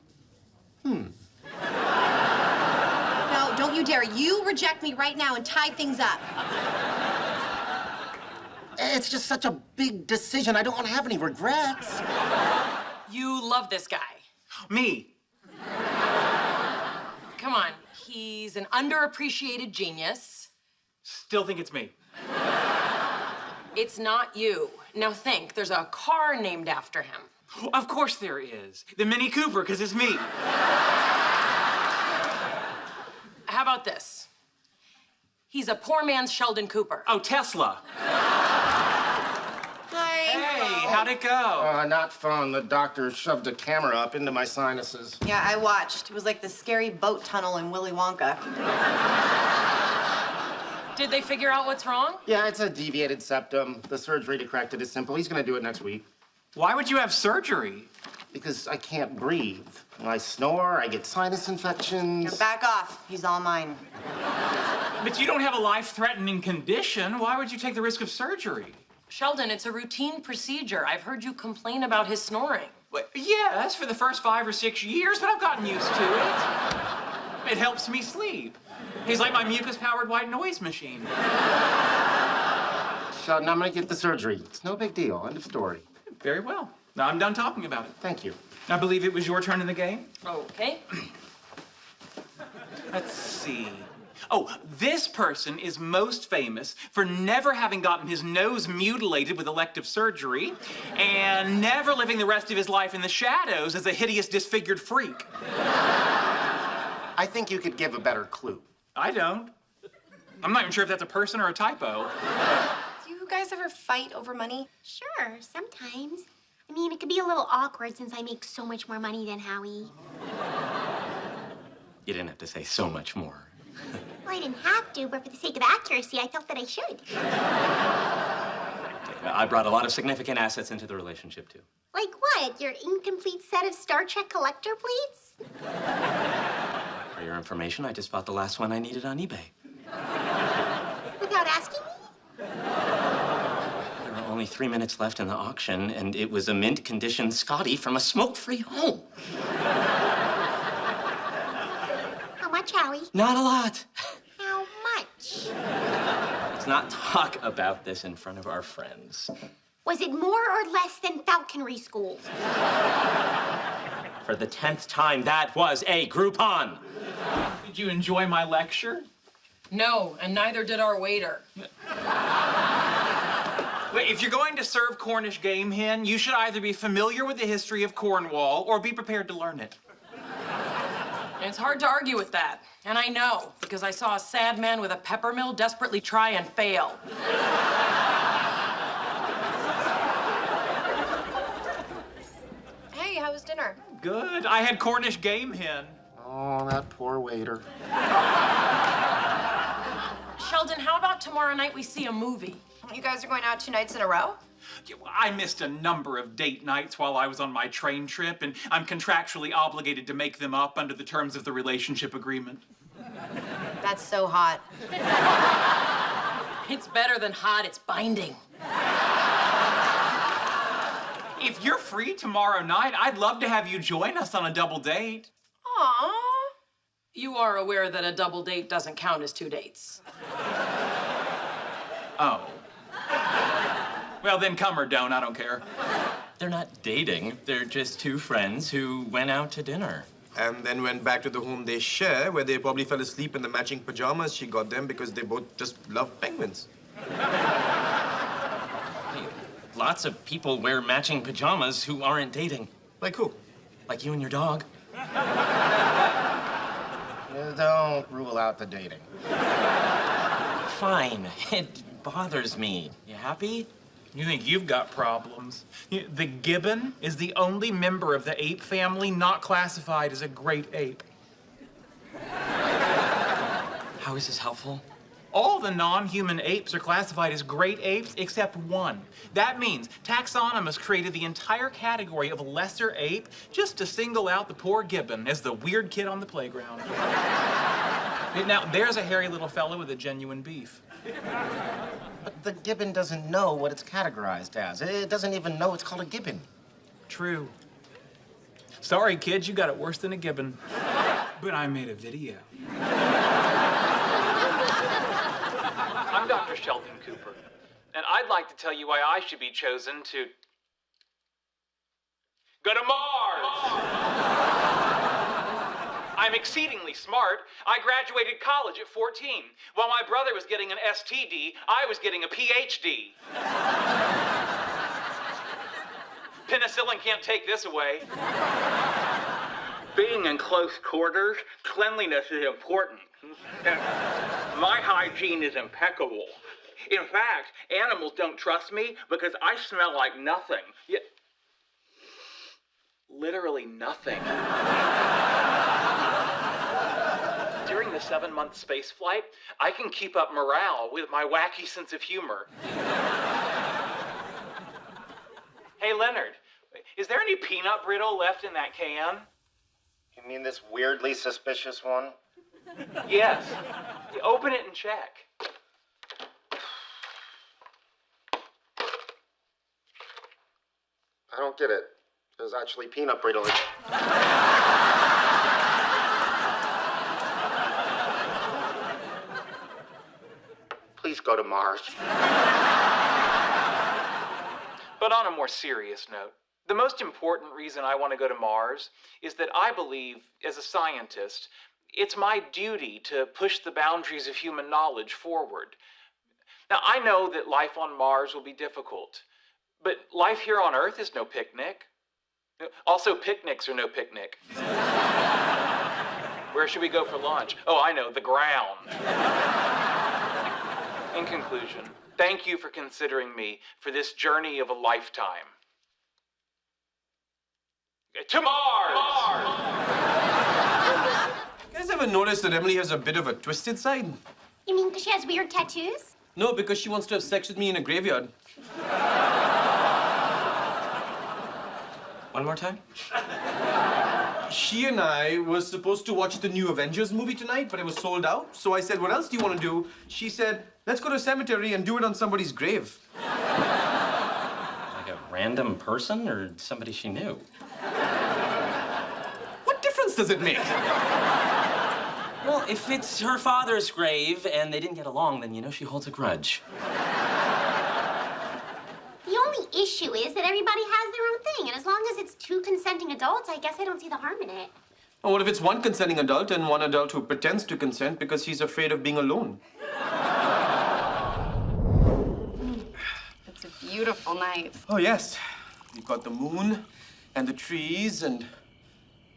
No, don't you dare. You reject me right now and tie things up. It's just such a big decision. I don't want to have any regrets. You love this guy. Me. Come on. He's an underappreciated genius. Still think it's me. It's not you. Now think, there's a car named after him. Of course there is. The Mini Cooper, because it's me. How about this? He's a poor man's Sheldon Cooper. Oh, Tesla. Hi. Hey, How'd it go? Not fun. The doctor shoved a camera up into my sinuses. Yeah, I watched. It was like the scary boat tunnel in Willy Wonka. Did they figure out what's wrong? Yeah, it's a deviated septum. The surgery to correct it is simple. He's gonna do it next week. Why would you have surgery? Because I can't breathe. When I snore, I get sinus infections. Now back off. He's all mine. But you don't have a life-threatening condition. Why would you take the risk of surgery? Sheldon, it's a routine procedure. I've heard you complain about his snoring. Well, yes, for the first 5 or 6 years, but I've gotten used to it. It helps me sleep. He's like my mucus-powered white noise machine. Sheldon, I'm gonna get the surgery. It's no big deal. End of story. Very well. Now I'm done talking about it. Thank you. I believe it was your turn in the game. Okay. Let's see. Oh, this person is most famous for never having gotten his nose mutilated with elective surgery and never living the rest of his life in the shadows as a hideous, disfigured freak. I think you could give a better clue. I don't. I'm not even sure if that's a person or a typo. Do you guys ever fight over money? Sure, sometimes. I mean, it could be a little awkward since I make so much more money than Howie. You didn't have to say so much more. Well, I didn't have to, but for the sake of accuracy, I felt that I should. I brought a lot of significant assets into the relationship, too. Like what? Your incomplete set of Star Trek collector plates? For your information, I just bought the last one I needed on eBay. Without asking me? There were only 3 minutes left in the auction, and it was a mint condition Scotty from a smoke-free home. How much, Howie? Not a lot. How much? Let's not talk about this in front of our friends. Was it more or less than falconry school? For the 10th time, that was a Groupon. Did you enjoy my lecture? No, and neither did our waiter. Wait, if you're going to serve Cornish game hen, you should either be familiar with the history of Cornwall or be prepared to learn it. It's hard to argue with that. And I know, because I saw a sad man with a pepper mill desperately try and fail. Hey, how was dinner? Good. I had Cornish game hen. Oh, that poor waiter. Sheldon, how about tomorrow night we see a movie? You guys are going out 2 nights in a row? Yeah, well, I missed a number of date nights while I was on my train trip, and I'm contractually obligated to make them up under the terms of the relationship agreement. That's so hot. It's better than hot, it's binding. If you're free tomorrow night, I'd love to have you join us on a double date. Aww. You are aware that a double date doesn't count as 2 dates. Oh. Well, then come or don't, I don't care. They're not dating. They're just 2 friends who went out to dinner. And then went back to the home they share, where they probably fell asleep in the matching pajamas she got them because they both just love penguins. Hey, lots of people wear matching pajamas who aren't dating. Like who? Like you and your dog. Don't rule out the dating. Fine. It bothers me. You happy? You think you've got problems. The gibbon is the only member of the ape family not classified as a great ape. How is this helpful? All the non-human apes are classified as great apes except one. That means taxonomists created the entire category of lesser ape just to single out the poor gibbon as the weird kid on the playground. Now, there's a hairy little fellow with a genuine beef. But the gibbon doesn't know what it's categorized as. It doesn't even know it's called a gibbon. True. Sorry, kids, you got it worse than a gibbon. But I made a video. I'm Dr. Sheldon Cooper, and I'd like to tell you why I should be chosen to go to Mars. I'm exceedingly smart. I graduated college at 14. While my brother was getting an STD, I was getting a PhD. Penicillin can't take this away. Being in close quarters, cleanliness is important. My hygiene is impeccable. In fact, animals don't trust me because I smell like nothing. Yeah. Literally nothing. During the 7-month space flight, I can keep up morale with my wacky sense of humor. Hey, Leonard, is there any peanut brittle left in that can? You mean this weirdly suspicious one? Yes. Open it and check. I don't get it. There's actually peanut brittle in it. Please go to Mars. But on a more serious note, the most important reason I want to go to Mars is that I believe, as a scientist, it's my duty to push the boundaries of human knowledge forward. Now, I know that life on Mars will be difficult, but life here on Earth is no picnic. Also, picnics are no picnic. Where should we go for lunch? Oh, I know, the ground. In conclusion, thank you for considering me for this journey of a lifetime. To Mars! You guys ever noticed that Emily has a bit of a twisted side? You mean because she has weird tattoos? No, because she wants to have sex with me in a graveyard. One more time? She and I were supposed to watch the new Avengers movie tonight, but it was sold out. So I said, what else do you want to do? She said, let's go to a cemetery and do it on somebody's grave. Like a random person or somebody she knew? What difference does it make? Well, if it's her father's grave and they didn't get along, then you know she holds a grudge. The only issue is that everybody has their own thing, and as long as it's 2 consenting adults, I guess I don't see the harm in it. Or what if it's one consenting adult and one adult who pretends to consent because he's afraid of being alone? It's a beautiful night. Oh, yes. You've got the moon and the trees and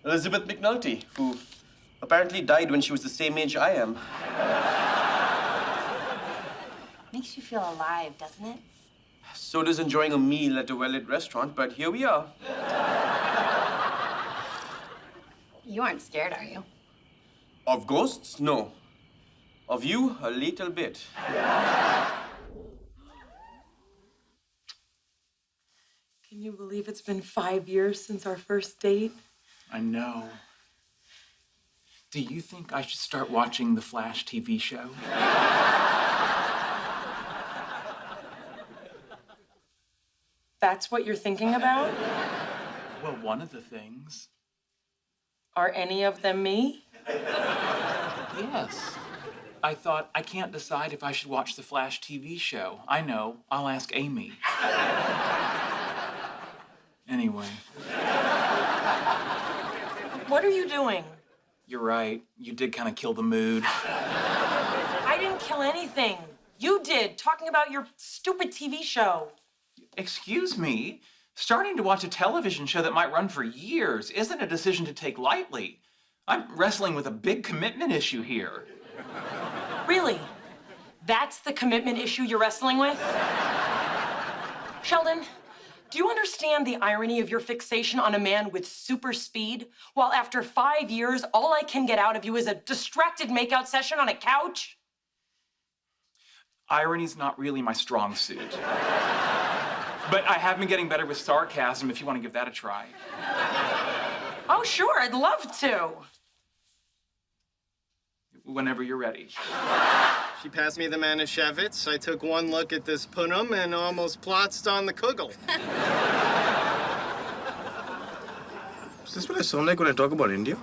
Elizabeth McNulty, who apparently died when she was the same age I am. Makes you feel alive, doesn't it? So does enjoying a meal at a well-lit restaurant, but here we are. You aren't scared, are you? Of ghosts? No. Of you? A little bit. Can you believe it's been 5 years since our first date? I know. Do you think I should start watching the Flash TV show? That's what you're thinking about? Well, one of the things. Are any of them me? Yes. I thought, I can't decide if I should watch the Flash TV show. I know. I'll ask Amy. Anyway. What are you doing? You're right. You did kind of kill the mood. I didn't kill anything. You did, talking about your stupid TV show. Excuse me? Starting to watch a television show that might run for years isn't a decision to take lightly. I'm wrestling with a big commitment issue here. Really? That's the commitment issue you're wrestling with? Sheldon, do you understand the irony of your fixation on a man with super speed, while after 5 years, all I can get out of you is a distracted makeout session on a couch? Irony's not really my strong suit. But I have been getting better with sarcasm if you want to give that a try. Oh, sure, I'd love to. Whenever you're ready. She passed me the Manischewitz. I took one look at this punum and almost plotzed on the kugel. Is this what I sound like when I talk about India?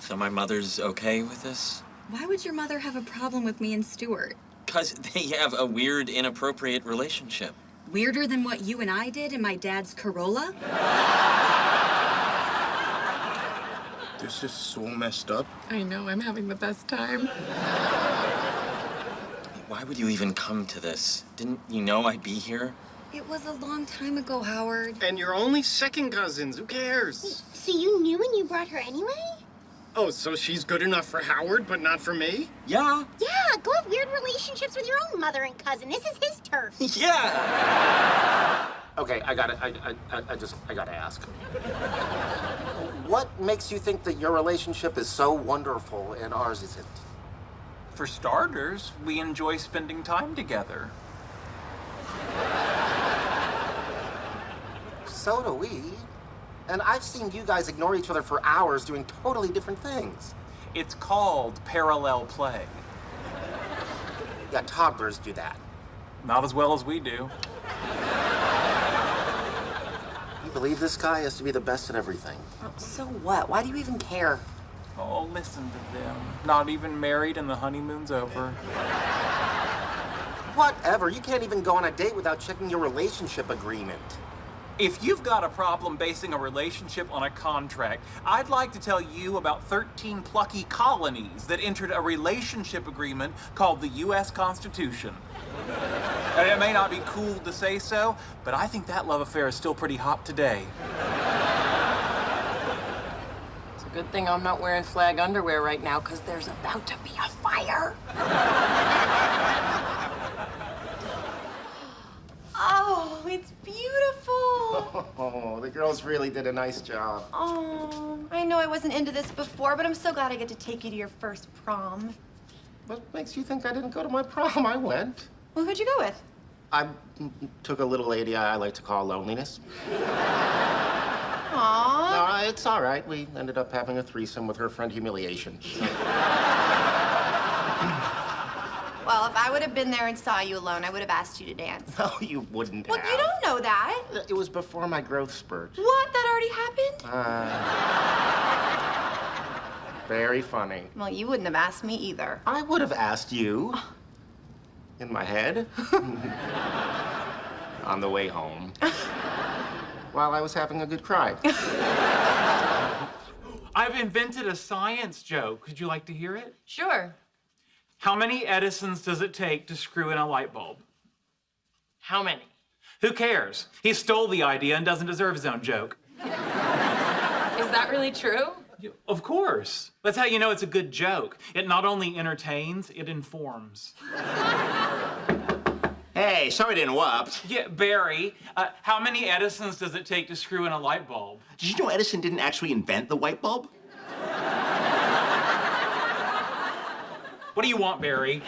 So my mother's okay with this? Why would your mother have a problem with me and Stuart? Because they have a weird, inappropriate relationship. Weirder than what you and I did in my dad's Corolla? This is so messed up. I know, I'm having the best time. Why would you even come to this? Didn't you know I'd be here? It was a long time ago, Howard. And you're only second cousins. Who cares? So you knew when you brought her anyway? Oh, so she's good enough for Howard, but not for me? Yeah. Yeah, go have weird relationships with your own mother and cousin. This is his turf. Yeah. Okay, I gotta ask. What makes you think that your relationship is so wonderful and ours isn't? For starters, we enjoy spending time together. So do we. And I've seen you guys ignore each other for hours doing totally different things. It's called parallel play. Yeah, toddlers do that. Not as well as we do. You believe this guy has to be the best at everything? Oh, so what? Why do you even care? Oh, listen to them. Not even married and the honeymoon's over. Whatever. You can't even go on a date without checking your relationship agreement. If you've got a problem basing a relationship on a contract, I'd like to tell you about 13 plucky colonies that entered a relationship agreement called the U.S. Constitution. And it may not be cool to say so, but I think that love affair is still pretty hot today. It's a good thing I'm not wearing flag underwear right now, because there's about to be a fire. Oh, it's beautiful. Oh, the girls really did a nice job. Oh, I know I wasn't into this before, but I'm so glad I get to take you to your first prom. What makes you think I didn't go to my prom? I went. Well, who'd you go with? I took a little lady I like to call Loneliness. Aww. No, it's all right. We ended up having a threesome with her friend Humiliation. Well, if I would have been there and saw you alone, I would have asked you to dance. No, you wouldn't Well, have. you don't know that. It was before my growth spurt. What? That already happened? Very funny. Well, you wouldn't have asked me either. I would have asked you. In my head. On the way home. While I was having a good cry. I've invented a science joke. Would you like to hear it? Sure. How many Edisons does it take to screw in a light bulb? How many? Who cares? He stole the idea and doesn't deserve his own joke. Is that really true? Of course. That's how you know it's a good joke. It not only entertains, it informs. Hey, sorry to interrupt. Yeah, Barry, how many Edisons does it take to screw in a light bulb? Did you know Edison didn't actually invent the light bulb? What do you want, Barry?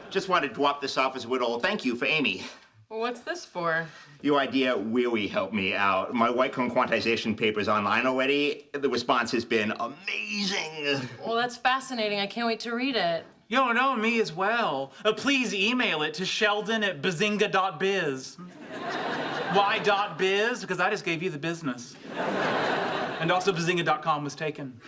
Just wanted to drop this off as a little thank you for Amy. Well, what's this for? Your idea really helped me out. My white cone quantization paper's online already. The response has been amazing. Well, that's fascinating. I can't wait to read it. Yo, no, me as well. Please email it to sheldon@bazinga.biz. Why.biz? Because I just gave you the business. And also bazinga.com was taken.